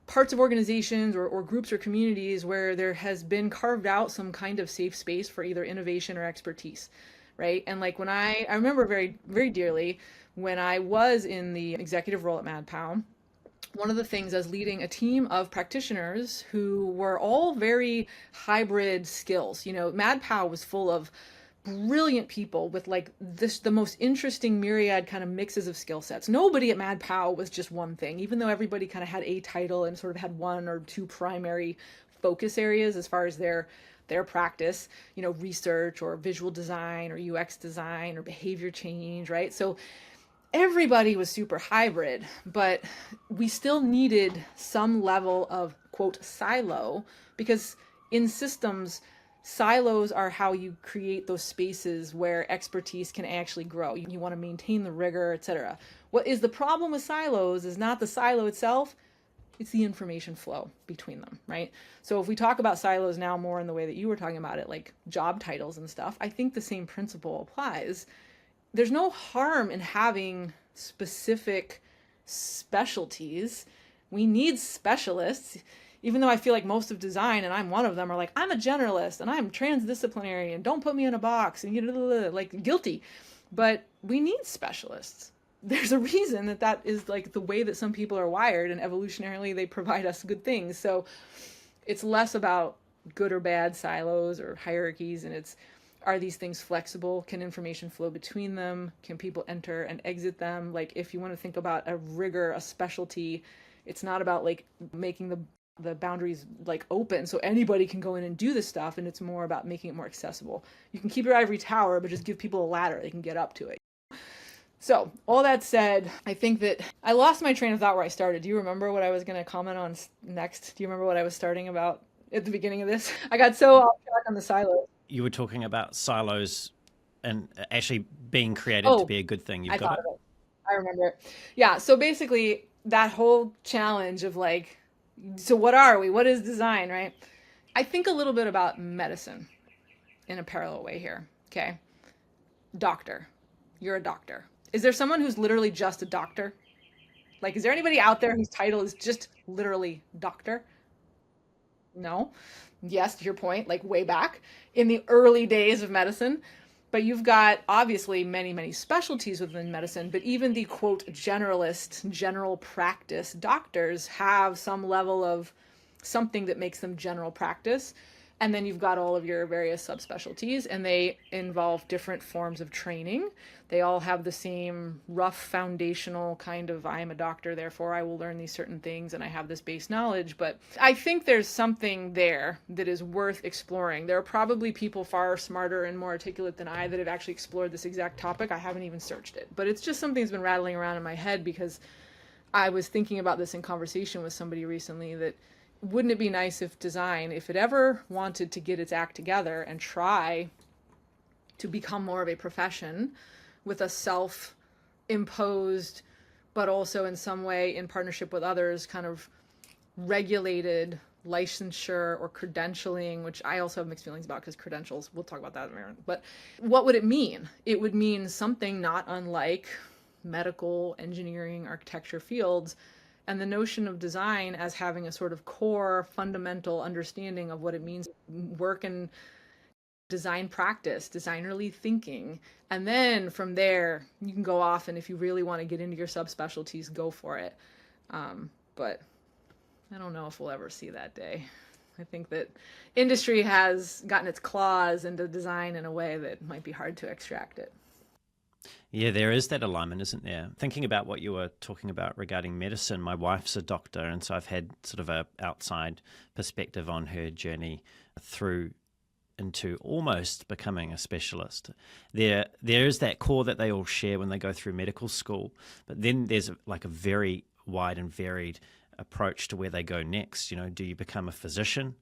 parts of organizations or groups or communities where there has been carved out some kind of safe space for either innovation or expertise, right? And like when I remember very, very dearly when I was in the executive role at MadPow, one of the things as leading a team of practitioners who were all very hybrid skills. You know, MadPow was full of brilliant people with like the most interesting myriad kind of mixes of skill sets. Nobody at MadPow was just one thing, even though everybody kind of had a title and sort of had one or two primary focus areas as far as their practice, you know, research or visual design or UX design or behavior change, right? So everybody was super hybrid, but we still needed some level of, quote, silo, because in systems, silos are how you create those spaces where expertise can actually grow. You want to maintain the rigor, etc. What is the problem with silos is not the silo itself, it's the information flow between them, right? So if we talk about silos now more in the way that you were talking about it, like job titles and stuff, I think the same principle applies. There's no harm in having specific specialties. We need specialists, even though I feel like most of design, and I'm one of them, are like, I'm a generalist and I'm transdisciplinary and don't put me in a box and like guilty. But we need specialists. There's a reason that is like the way that some people are wired, and evolutionarily they provide us good things. So it's less about good or bad silos or hierarchies, and it's, are these things flexible? Can information flow between them? Can people enter and exit them? Like if you want to think about a rigor, a specialty, it's not about like making the boundaries like open so anybody can go in and do this stuff, and it's more about making it more accessible. You can keep your ivory tower, but just give people a ladder, they can get up to it. So all that said, I think that I lost my train of thought where I started. Do you remember what I was going to comment on next? Do you remember what I was starting about at the beginning of this? I got so off track on the silos. You were talking about silos and actually being created to be a good thing. You've got it. I remember it. Yeah. So basically that whole challenge of like, so what are we? What is design, right? I think a little bit about medicine in a parallel way here. Okay. Doctor. You're a doctor. Is there someone who's literally just a doctor? Like, is there anybody out there whose title is just literally doctor? No. Yes, to your point, like way back in the early days of medicine. But you've got obviously many, many specialties within medicine, but even the quote generalist, general practice doctors have some level of something that makes them general practice. And then you've got all of your various subspecialties, and they involve different forms of training. They all have the same rough foundational kind of, I am a doctor, therefore I will learn these certain things and I have this base knowledge. But I think there's something there that is worth exploring. There are probably people far smarter and more articulate than I that have actually explored this exact topic. I haven't even searched it, but it's just something that's been rattling around in my head because I was thinking about this in conversation with somebody recently, that wouldn't it be nice if design, if it ever wanted to get its act together and try to become more of a profession with a self-imposed, but also in some way in partnership with others, kind of regulated licensure or credentialing, which I also have mixed feelings about because credentials, we'll talk about that in a minute. But what would it mean? It would mean something not unlike medical, engineering, architecture fields, and the notion of design as having a sort of core fundamental understanding of what it means to work in design practice, designerly thinking. And then from there, you can go off, and if you really want to get into your subspecialties, go for it. But I don't know if we'll ever see that day. I think that industry has gotten its claws into design in a way that might be hard to extract it. Yeah, there is that alignment, isn't there? Thinking about what you were talking about regarding medicine, my wife's a doctor, and so I've had sort of a outside perspective on her journey through into almost becoming a specialist. There is that core that they all share when they go through medical school, but then there's like a very wide and varied approach to where they go next. You know, do you become a physician?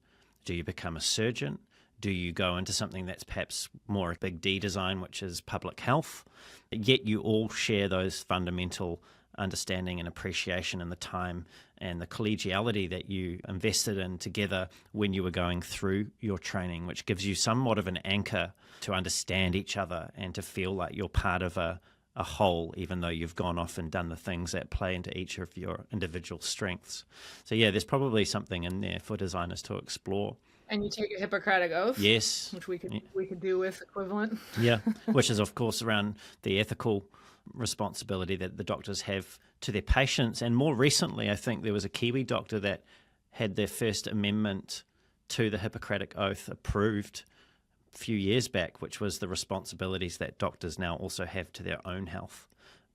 Do you become a surgeon? Do you go into something that's perhaps more big D design, which is public health? Yet you all share those fundamental understanding and appreciation and the time and the collegiality that you invested in together when you were going through your training, which gives you somewhat of an anchor to understand each other and to feel like you're part of a whole, even though you've gone off and done the things that play into each of your individual strengths. So yeah, there's probably something in there for designers to explore. And you take a Hippocratic oath, yes, which we could do with equivalent. Yeah, which is of course around the ethical responsibility that the doctors have to their patients. And more recently, I think there was a Kiwi doctor that had their first amendment to the Hippocratic Oath approved a few years back, which was the responsibilities that doctors now also have to their own health,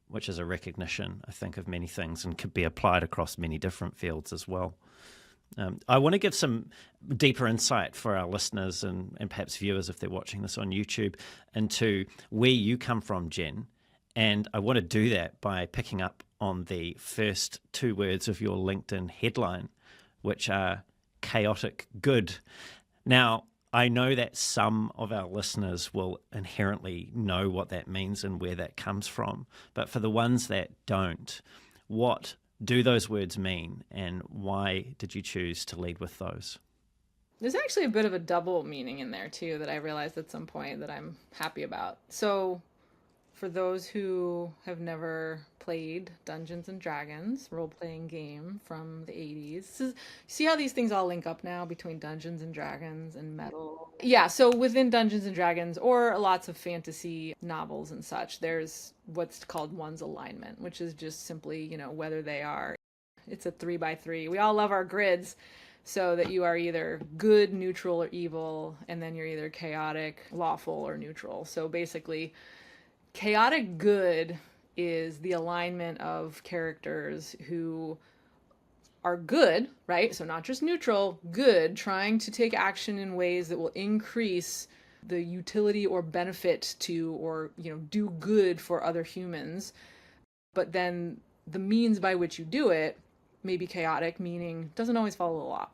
which is a recognition, I think, of many things and could be applied across many different fields as well. I want to give some deeper insight for our listeners and perhaps viewers if they're watching this on YouTube into where you come from, Jen. And I want to do that by picking up on the first two words of your LinkedIn headline, which are chaotic good. Now, I know that some of our listeners will inherently know what that means and where that comes from. But for the ones that don't, what do those words mean, and why did you choose to lead with those? There's actually a bit of a double meaning in there too that I realized at some point that I'm happy about. So for those who have never played Dungeons and Dragons, role-playing game from the 80s, see how these things all link up now between Dungeons and Dragons and metal? Yeah, so within Dungeons and Dragons, or lots of fantasy novels and such, there's what's called one's alignment, which is just simply, you know, whether they are, it's a 3x3. We all love our grids, so that you are either good, neutral, or evil, and then you're either chaotic, lawful, or neutral. So basically, chaotic good is the alignment of characters who are good, right? So not just neutral, good, trying to take action in ways that will increase the utility or benefit to, or, you know, do good for other humans. But then the means by which you do it may be chaotic, meaning doesn't always follow the law.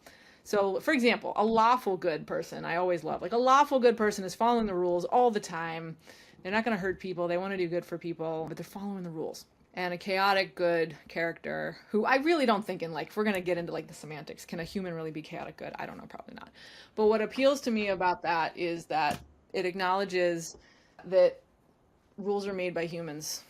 So, for example, a lawful good person, I always love, like a lawful good person is following the rules all the time. They're not going to hurt people. They want to do good for people, but they're following the rules. And a chaotic good character who I really don't think in, like, if we're going to get into like the semantics, can a human really be chaotic good? I don't know, probably not. But what appeals to me about that is that it acknowledges that rules are made by humans,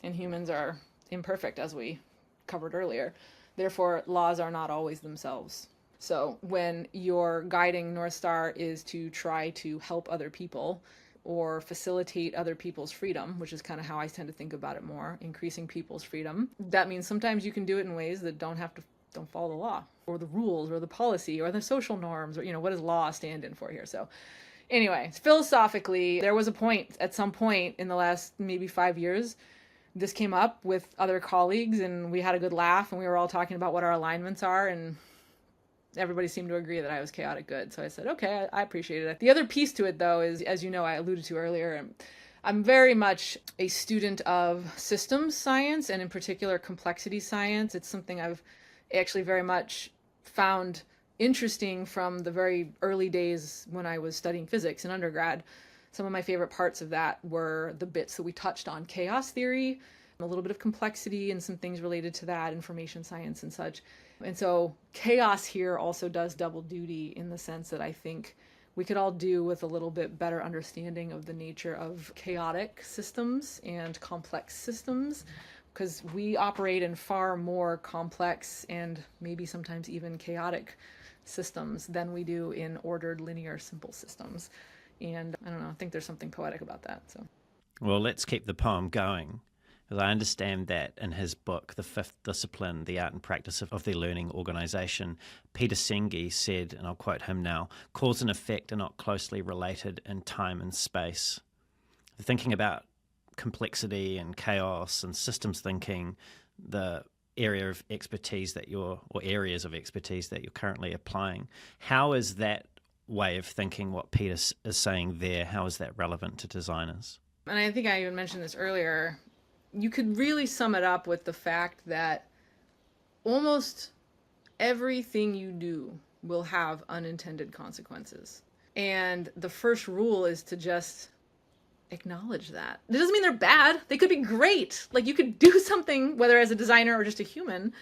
and humans are imperfect, as we covered earlier. Therefore, laws are not always themselves. So when your guiding North Star is to try to help other people, or facilitate other people's freedom, which is kind of how I tend to think about it more, increasing people's freedom. That means sometimes you can do it in ways that don't follow the law, or the rules, or the policy, or the social norms, or, you know, what does law stand in for here? So anyway, philosophically, there was a point, at some point in the last maybe 5 years, this came up with other colleagues, and we had a good laugh, and we were all talking about what our alignments are, and everybody seemed to agree that I was chaotic good. So I said, okay, I appreciate it. The other piece to it, though, is, as you know, I alluded to earlier, I'm very much a student of systems science, and in particular complexity science. It's something I've actually very much found interesting from the very early days when I was studying physics in undergrad. Some of my favorite parts of that were the bits that we touched on: chaos theory, a little bit of complexity, and some things related to that, information science and such. And so chaos here also does double duty in the sense that I think we could all do with a little bit better understanding of the nature of chaotic systems and complex systems, because we operate in far more complex and maybe sometimes even chaotic systems than we do in ordered, linear, simple systems. And I don't know, I think there's something poetic about that. So, Well, let's keep the poem going. As I understand that in his book, The Fifth Discipline, The Art and Practice of the Learning Organization, Peter Senge said, and I'll quote him now, cause and effect are not closely related in time and space. Thinking about complexity and chaos and systems thinking, the area of expertise that you're, or areas of expertise that you're currently applying, how is that way of thinking, what Peter is saying there, how is that relevant to designers? and I think I even mentioned this earlier, you could really sum it up with the fact that almost everything you do will have unintended consequences. And the first rule is to just acknowledge that. It doesn't mean they're bad. They could be great. Like you could do something, whether as a designer or just a human,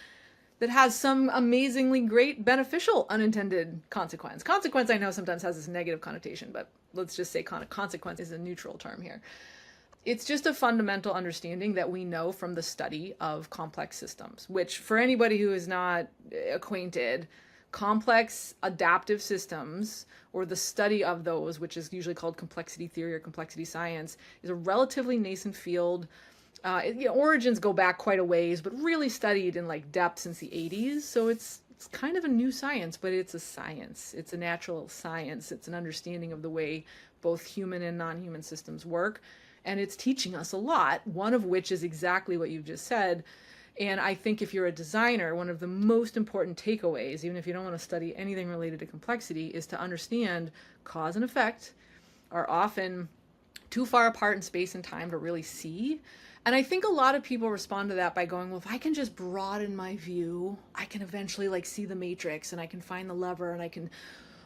that has some amazingly great beneficial unintended consequence. Consequence, I know sometimes has this negative connotation, but let's just say consequence is a neutral term here. It's just a fundamental understanding that we know from the study of complex systems, which for anybody who is not acquainted, complex adaptive systems, or the study of those, which is usually called complexity theory or complexity science, is a relatively nascent field. Origins go back quite a ways, but really studied in like depth since the 80s. So it's kind of a new science, but it's a science. It's a natural science. It's an understanding of the way both human and non-human systems work. And it's teaching us a lot, one of which is exactly what you've just said. And I think if you're a designer, one of the most important takeaways, even if you don't want to study anything related to complexity, is to understand cause and effect are often too far apart in space and time to really see. And I think a lot of people respond to that by going, well, if I can just broaden my view, I can eventually like see the matrix and I can find the lever and I can,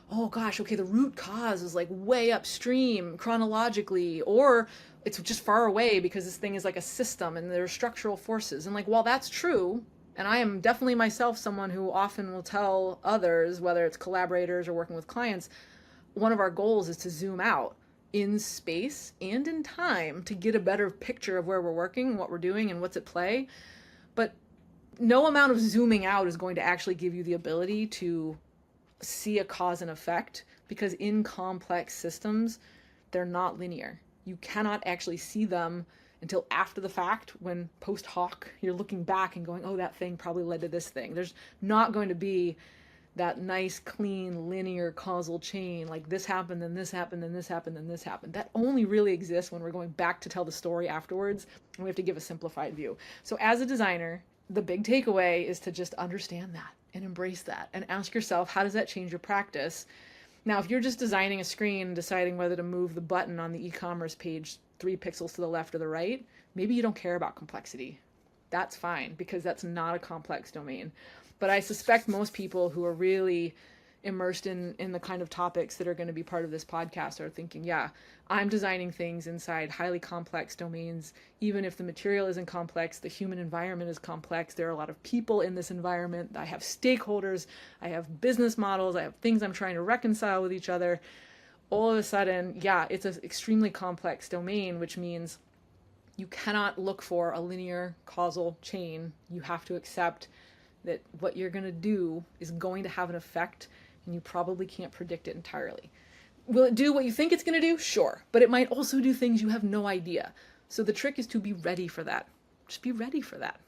oh gosh, okay, the root cause is like way upstream chronologically, or it's just far away because this thing is like a system and there are structural forces. And like, while that's true, and I am definitely myself someone who often will tell others, whether it's collaborators or working with clients, one of our goals is to zoom out in space and in time to get a better picture of where we're working, what we're doing, and what's at play. But no amount of zooming out is going to actually give you the ability to see a cause and effect, because in complex systems, they're not linear. You cannot actually see them until after the fact, when post hoc, you're looking back and going, oh, that thing probably led to this thing. There's not going to be that nice, clean, linear causal chain, like this happened, then this happened, then this happened, then this happened. That only really exists when we're going back to tell the story afterwards, and we have to give a simplified view. So as a designer, the big takeaway is to just understand that and embrace that and ask yourself, how does that change your practice? Now, if you're just designing a screen and deciding whether to move the button on the e-commerce page 3 pixels to the left or the right, maybe you don't care about complexity. That's fine, because that's not a complex domain. But I suspect most people who are really immersed in the kind of topics that are going to be part of this podcast are thinking, yeah, I'm designing things inside highly complex domains. Even if the material isn't complex, the human environment is complex. There are a lot of people in this environment. I have stakeholders, I have business models, I have things I'm trying to reconcile with each other. All of a sudden, yeah, it's an extremely complex domain, which means you cannot look for a linear causal chain. You have to accept that what you're going to do is going to have an effect, and you probably can't predict it entirely. Will it do what you think it's going to do? Sure. But it might also do things you have no idea. So the trick is to be ready for that. Just be ready for that.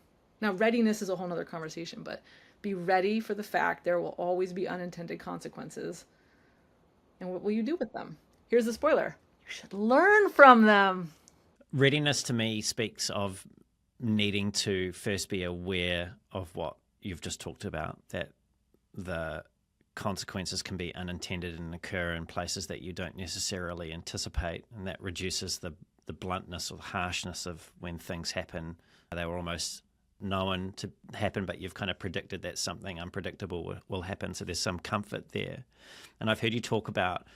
Now, readiness is a whole nother conversation, but be ready for the fact there will always be unintended consequences. And what will you do with them? Here's the spoiler. You should learn from them. Readiness to me speaks of needing to first be aware of what you've just talked about, that the consequences can be unintended and occur in places that you don't necessarily anticipate, and that reduces the bluntness or the harshness of when things happen. They were almost known to happen, but you've kind of predicted that something unpredictable will happen, so there's some comfort there. And I've heard you talk about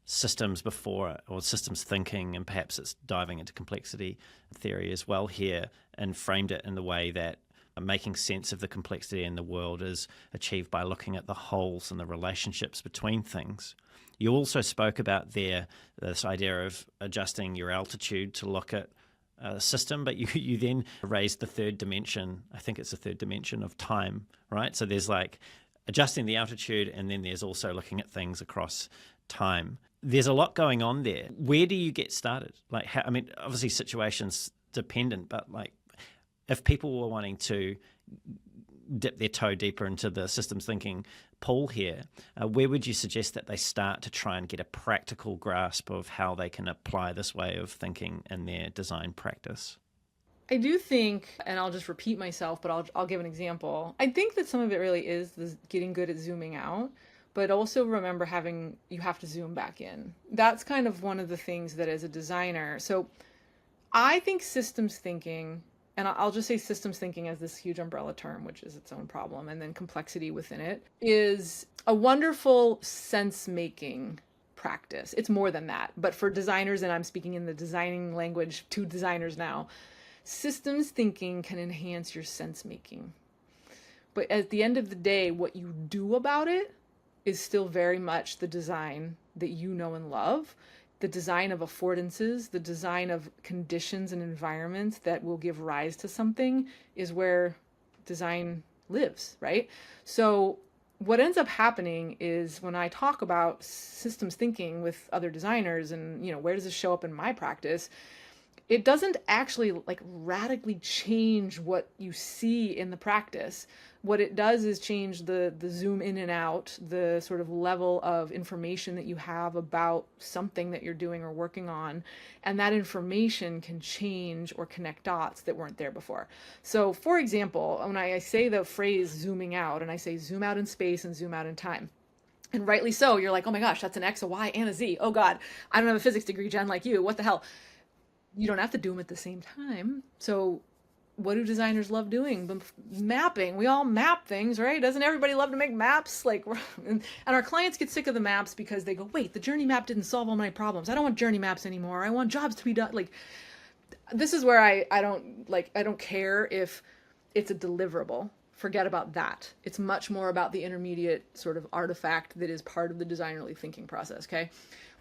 systems before, or systems thinking, and perhaps it's diving into complexity theory as well here, and framed it in the way that making sense of the complexity in the world is achieved by looking at the wholes and the relationships between things. You also spoke about this idea of adjusting your altitude to look at a system, but you then raised the third dimension. I think it's the third dimension of time, right? So there's like adjusting the altitude, and then there's also looking at things across time. There's a lot going on there. Where do you get started? Like, I mean, obviously situations dependent, but like if people were wanting to dip their toe deeper into the systems thinking pool here, where would you suggest that they start to try and get a practical grasp of how they can apply this way of thinking in their design practice? I do think, and I'll just repeat myself, but I'll give an example. I think that some of it really is getting good at zooming out, but also remember you have to zoom back in. That's kind of one of the things that as a designer, so I think systems thinking, and I'll just say systems thinking as this huge umbrella term, which is its own problem, and then complexity within it, is a wonderful sense-making practice. It's more than that, but for designers, and I'm speaking in the designing language to designers now, systems thinking can enhance your sense-making. But at the end of the day, what you do about it is still very much the design that you know and love. The design of affordances, the design of conditions and environments that will give rise to something is where design lives, right? So what ends up happening is when I talk about systems thinking with other designers and, where does this show up in my practice? It doesn't actually like radically change what you see in the practice. What it does is change the zoom in and out, the sort of level of information that you have about something that you're doing or working on. And that information can change or connect dots that weren't there before. So for example, when I say the phrase zooming out, and I say zoom out in space and zoom out in time, and rightly so, you're like, oh my gosh, that's an X, a Y, and a Z. Oh God, I don't have a physics degree, Jen, like you. What the hell? You don't have to do them at the same time. So what do designers love doing? Mapping. We all map things, right? Doesn't everybody love to make maps? And our clients get sick of the maps because they go, wait, the journey map didn't solve all my problems. I don't want journey maps anymore. I want jobs to be done. Like, this is where I don't care if it's a deliverable. Forget about that. It's much more about the intermediate sort of artifact that is part of the designerly thinking process, okay?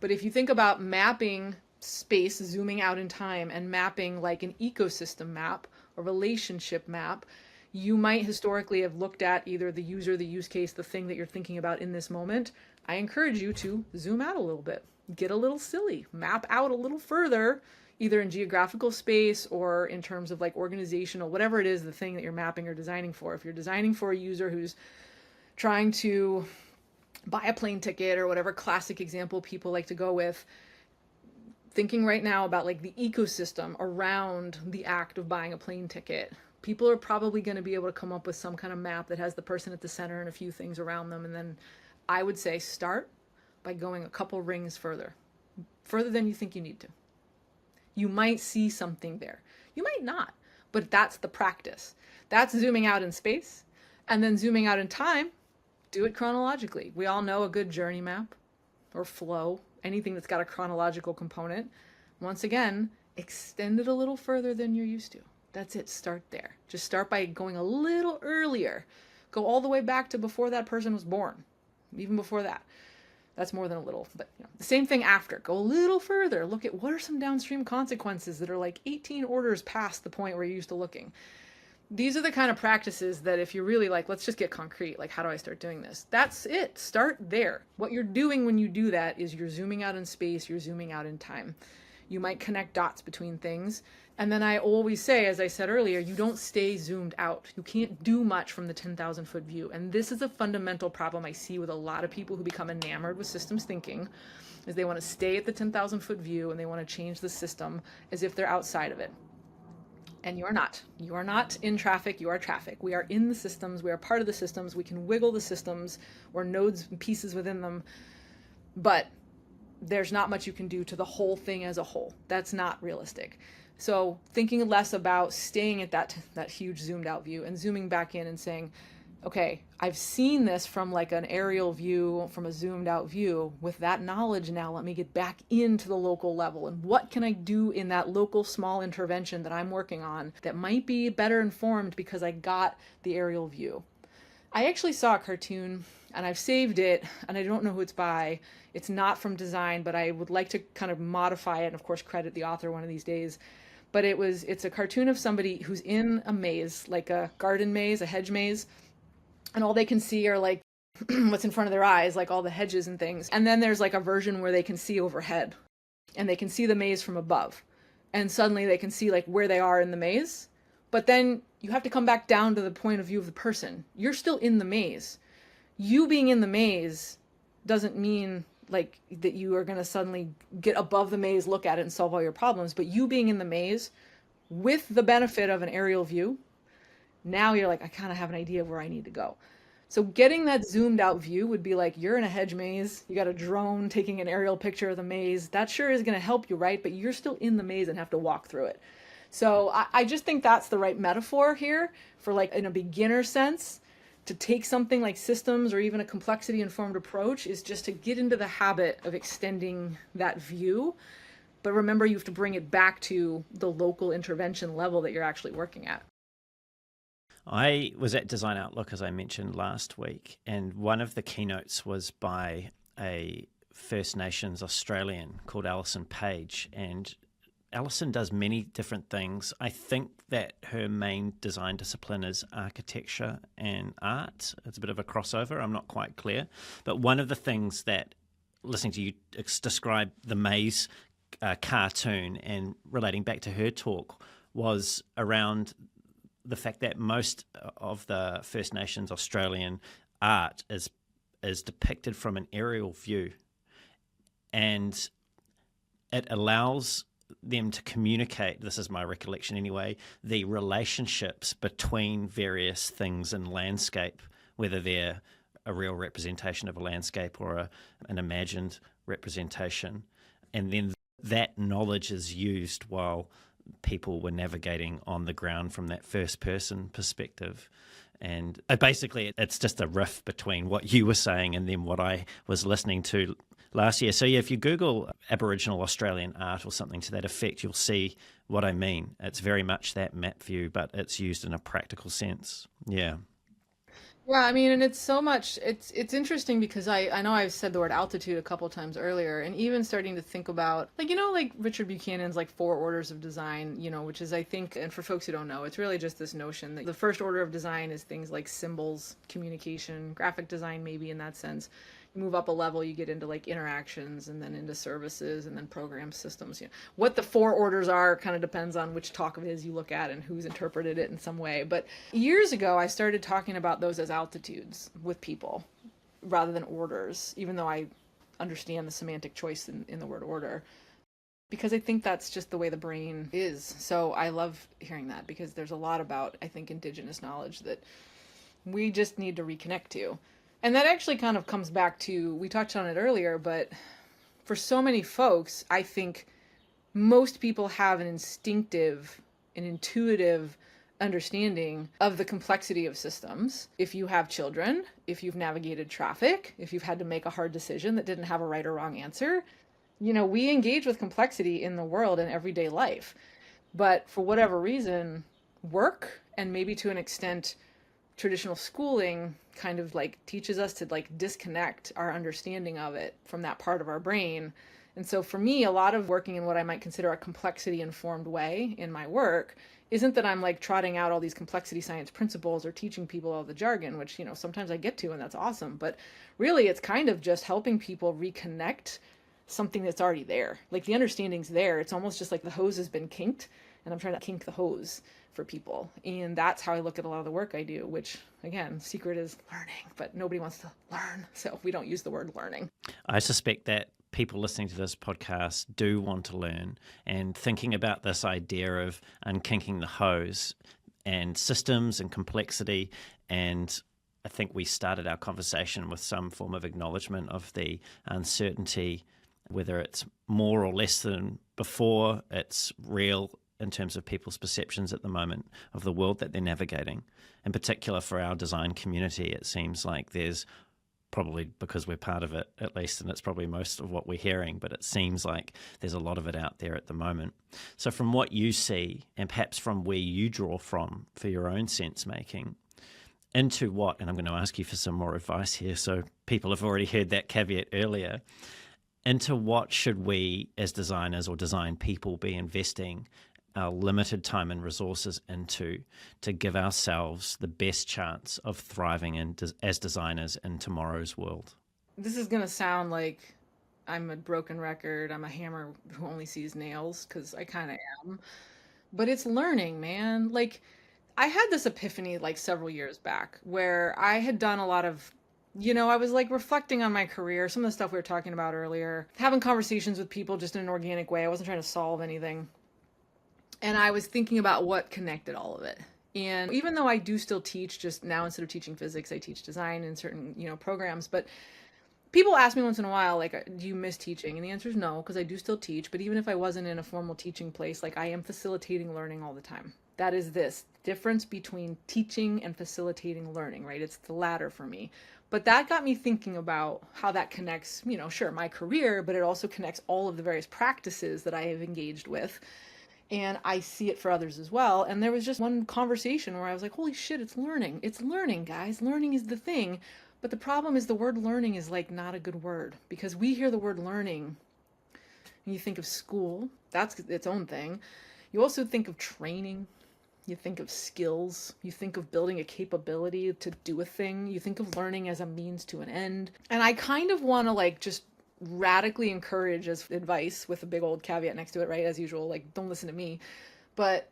But if you think about mapping space, zooming out in time, and mapping like an ecosystem map, a relationship map, you might historically have looked at either the user, the use case, the thing that you're thinking about in this moment. I encourage you to zoom out a little bit, get a little silly, map out a little further, either in geographical space or in terms of like organizational, whatever it is, the thing that you're mapping or designing for. If you're designing for a user who's trying to buy a plane ticket or whatever classic example people like to go with, thinking right now about like the ecosystem around the act of buying a plane ticket, people are probably going to be able to come up with some kind of map that has the person at the center and a few things around them. And then I would say start by going a couple rings further than you think you need to. You might see something there. You might not, but that's the practice. That's zooming out in space, and then zooming out in time. Do it chronologically. We all know a good journey map or flow, anything that's got a chronological component. Once again, extend it a little further than you're used to. That's it. Start there. Just start by going a little earlier. Go all the way back to before that person was born, even before that. That's more than a little, but the same thing after. Go a little further. Look at what are some downstream consequences that are like 18 orders past the point where you're used to looking. These are the kind of practices that if you're really like, let's just get concrete, like how do I start doing this? That's it. Start there. What you're doing when you do that is you're zooming out in space, you're zooming out in time. You might connect dots between things. And then I always say, as I said earlier, you don't stay zoomed out. You can't do much from the 10,000 foot view. And this is a fundamental problem I see with a lot of people who become enamored with systems thinking, is they want to stay at the 10,000 foot view and they want to change the system as if they're outside of it. And you are not. You are not in traffic. You are traffic. We are in the systems. We are part of the systems. We can wiggle the systems or nodes and pieces within them. But there's not much you can do to the whole thing as a whole. That's not realistic. So thinking less about staying at that huge zoomed out view and zooming back in and saying, okay, I've seen this from like an aerial view, from a zoomed out view. With that knowledge now, let me get back into the local level. And what can I do in that local small intervention that I'm working on that might be better informed because I got the aerial view? I actually saw a cartoon and I've saved it and I don't know who it's by. It's not from design, but I would like to kind of modify it and of course credit the author one of these days. But it's a cartoon of somebody who's in a maze, like a garden maze, a hedge maze, and all they can see are like what's in front of their eyes, like all the hedges and things. And then there's like a version where they can see overhead and they can see the maze from above. And suddenly they can see like where they are in the maze. But then you have to come back down to the point of view of the person. You're still in the maze. You being in the maze doesn't mean like that you are going to suddenly get above the maze, look at it and solve all your problems. But you being in the maze with the benefit of an aerial view, now you're like, I kind of have an idea of where I need to go. So getting that zoomed out view would be like you're in a hedge maze, you got a drone taking an aerial picture of the maze. That sure is going to help you, right? But you're still in the maze and have to walk through it. So I just think that's the right metaphor here for like in a beginner sense to take something like systems or even a complexity informed approach is just to get into the habit of extending that view. But remember, you have to bring it back to the local intervention level that you're actually working at. I was at Design Outlook, as I mentioned last week, and one of the keynotes was by a First Nations Australian called Alison Page. And Alison does many different things. I think that her main design discipline is architecture and art. It's a bit of a crossover. I'm not quite clear. But one of the things that, listening to you describe the maze cartoon and relating back to her talk, was around the fact that most of the First Nations Australian art is depicted from an aerial view, and it allows them to communicate, this is my recollection anyway, the relationships between various things in landscape, whether they're a real representation of a landscape or an imagined representation. And then that knowledge is used while people were navigating on the ground from that first person perspective. And basically it's just a riff between what you were saying and then what I was listening to last year. So yeah, if you Google Aboriginal Australian art or something to that effect, you'll see what I mean. It's very much that map view, but it's used in a practical sense. Yeah. Yeah, I mean, and it's so much, it's interesting because I know I've said the word altitude a couple times earlier, and even starting to think about, like, like Richard Buchanan's like 4 orders of design, which is, I think, and for folks who don't know, it's really just this notion that the first order of design is things like symbols, communication, graphic design, maybe in that sense. You move up a level, you get into like interactions and then into services and then program systems. What the 4 orders are kind of depends on which talk of it is you look at and who's interpreted it in some way. But years ago, I started talking about those as altitudes with people rather than orders, even though I understand the semantic choice in the word order, because I think that's just the way the brain is. So I love hearing that because there's a lot about, I think, indigenous knowledge that we just need to reconnect to. And that actually kind of comes back to, we touched on it earlier, but for so many folks, I think most people have an instinctive, an intuitive understanding of the complexity of systems. If you have children, if you've navigated traffic, if you've had to make a hard decision that didn't have a right or wrong answer, we engage with complexity in the world and everyday life. But for whatever reason, work and maybe to an extent traditional schooling kind of like teaches us to like disconnect our understanding of it from that part of our brain. And so for me, a lot of working in what I might consider a complexity informed way in my work isn't that I'm like trotting out all these complexity science principles or teaching people all the jargon, which, sometimes I get to, and that's awesome. But really, it's kind of just helping people reconnect something that's already there. Like the understanding's there. It's almost just like the hose has been kinked and I'm trying to kink the hose for people. And that's how I look at a lot of the work I do, which again, secret is learning, but nobody wants to learn. So we don't use the word learning. I suspect that people listening to this podcast do want to learn, and thinking about this idea of unkinking the hose and systems and complexity. And I think we started our conversation with some form of acknowledgement of the uncertainty, whether it's more or less than before, it's real in terms of people's perceptions at the moment of the world that they're navigating. In particular, for our design community, it seems like there's, probably because we're part of it at least, and it's probably most of what we're hearing, but it seems like there's a lot of it out there at the moment. So from what you see, and perhaps from where you draw from for your own sense making, into what, and I'm going to ask you for some more advice here, so people have already heard that caveat earlier, into what should we as designers or design people be investing our limited time and resources into to give ourselves the best chance of thriving as designers in tomorrow's world? This is going to sound like I'm a broken record. I'm a hammer who only sees nails, because I kind of am. But it's learning, man. Like, I had this epiphany like several years back where I had done a lot of, I was like reflecting on my career, some of the stuff we were talking about earlier, having conversations with people just in an organic way. I wasn't trying to solve anything. And I was thinking about what connected all of it. And even though I do still teach, just now instead of teaching physics, I teach design in certain, programs. But people ask me once in a while, like, do you miss teaching? And the answer is no, because I do still teach. But even if I wasn't in a formal teaching place, like, I am facilitating learning all the time. That is this difference between teaching and facilitating learning, right? It's the latter for me. But that got me thinking about how that connects, sure, my career, but it also connects all of the various practices that I have engaged with. And I see it for others as well. And there was just one conversation where I was like, holy shit, it's learning. It's learning, guys. Learning is the thing. But the problem is the word learning is like not a good word, because we hear the word learning and you think of school. That's its own thing. You also think of training. You think of skills. You think of building a capability to do a thing. You think of learning as a means to an end. And I kind of want to like just radically encourage as advice, with a big old caveat next to it, right? As usual, like, don't listen to me. But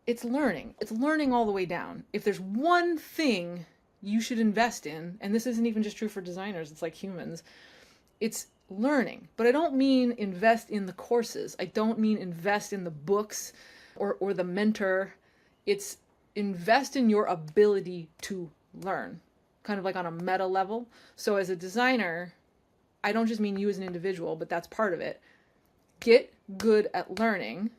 it's learning. It's learning all the way down. If there's one thing you should invest in, and this isn't even just true for designers, it's like humans, it's learning. But I don't mean invest in the courses. I don't mean invest in the books or the mentor. It's invest in your ability to learn, kind of like on a meta level. So as a designer, I don't just mean you as an individual, but that's part of it. Get good at learning,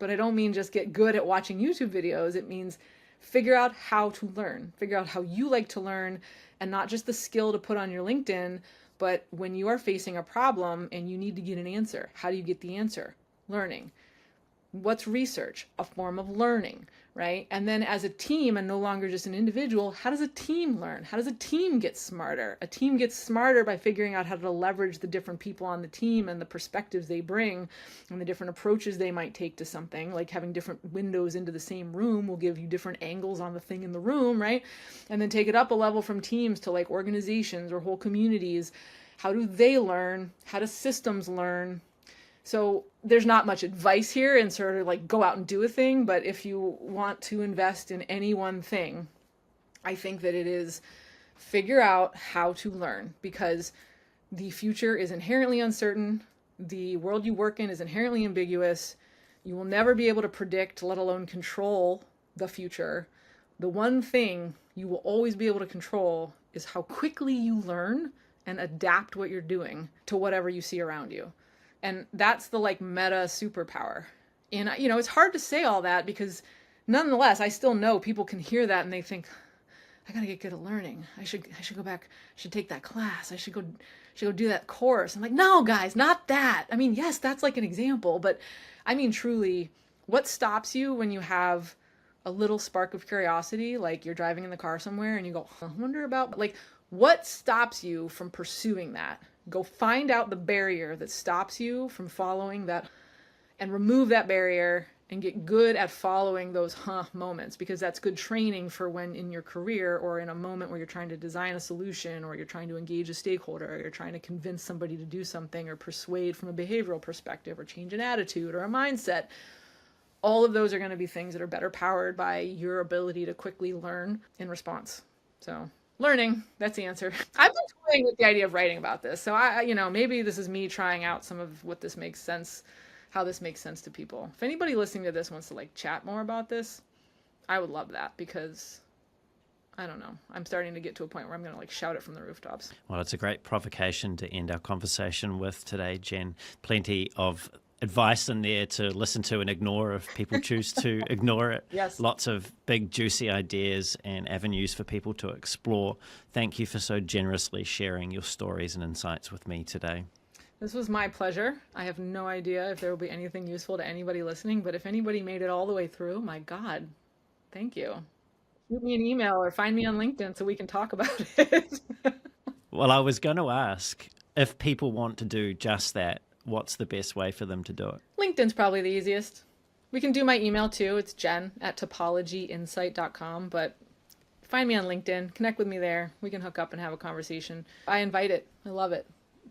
but I don't mean just get good at watching YouTube videos. It means figure out how to learn, figure out how you like to learn, and not just the skill to put on your LinkedIn, but when you are facing a problem and you need to get an answer, how do you get the answer? Learning. What's research? A form of learning, right? And then as a team, and no longer just an individual, how does a team learn? How does a team get smarter? A team gets smarter by figuring out how to leverage the different people on the team and the perspectives they bring and the different approaches they might take to something. Like having different windows into the same room will give you different angles on the thing in the room, right? And then take it up a level from teams to like organizations or whole communities. How do they learn? How do systems learn? So there's not much advice here and sort of like go out and do a thing. But if you want to invest in any one thing, I think that it is figure out how to learn, because the future is inherently uncertain. The world you work in is inherently ambiguous. You will never be able to predict, let alone control, the future. The one thing you will always be able to control is how quickly you learn and adapt what you're doing to whatever you see around you. And that's the like meta superpower. And, it's hard to say all that because nonetheless, I still know people can hear that and they think, I gotta get good at learning. I should go back. I should take that class. I should go do that course. I'm like, no, guys, not that. I mean, yes, that's like an example, but I mean, truly, what stops you when you have a little spark of curiosity, like you're driving in the car somewhere and you go, I wonder about, like, what stops you from pursuing that? Go find out the barrier that stops you from following that and remove that barrier and get good at following those moments, because that's good training for when in your career or in a moment where you're trying to design a solution or you're trying to engage a stakeholder or you're trying to convince somebody to do something or persuade from a behavioral perspective or change an attitude or a mindset. All of those are going to be things that are better powered by your ability to quickly learn in response. So learning, that's the answer. I've been toying with the idea of writing about this. So maybe this is me trying out some of what this makes sense, how this makes sense to people. If anybody listening to this wants to like chat more about this, I would love that, because I don't know, I'm starting to get to a point where I'm going to like shout it from the rooftops. Well, it's a great provocation to end our conversation with today, Jen. Plenty of advice in there to listen to and ignore if people choose to ignore it. Yes. Lots of big, juicy ideas and avenues for people to explore. Thank you for so generously sharing your stories and insights with me today. This was my pleasure. I have no idea if there will be anything useful to anybody listening, but if anybody made it all the way through, my God, thank you. Shoot me an email or find me on LinkedIn so we can talk about it. Well, I was going to ask, if people want to do just that, what's the best way for them to do it? LinkedIn's probably the easiest. We can do my email too. It's jen@topologyinsight.com, but find me on LinkedIn, connect with me there. We can hook up and have a conversation. I invite it. I love it.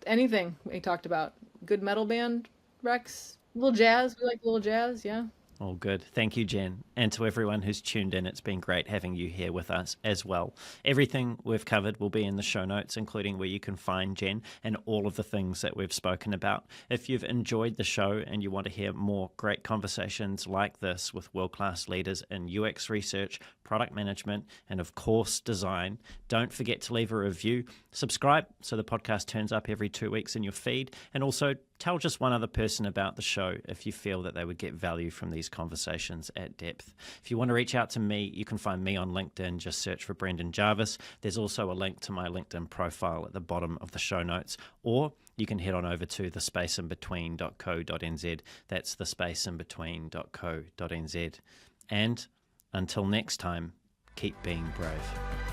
Anything we talked about. Good metal band, Rex. Little jazz. We like little jazz, yeah. All good. Thank you, Jen. And to everyone who's tuned in, it's been great having you here with us as well. Everything we've covered will be in the show notes, including where you can find Jen and all of the things that we've spoken about. If you've enjoyed the show and you want to hear more great conversations like this with world-class leaders in UX research, product management, and of course, design, don't forget to leave a review. Subscribe so the podcast turns up every 2 weeks in your feed. And also tell just one other person about the show if you feel that they would get value from these conversations at depth. If you want to reach out to me, you can find me on LinkedIn. Just search for Brendan Jarvis. There's also a link to my LinkedIn profile at the bottom of the show notes, or you can head on over to thespaceinbetween.co.nz. That's thespaceinbetween.co.nz. And until next time, keep being brave.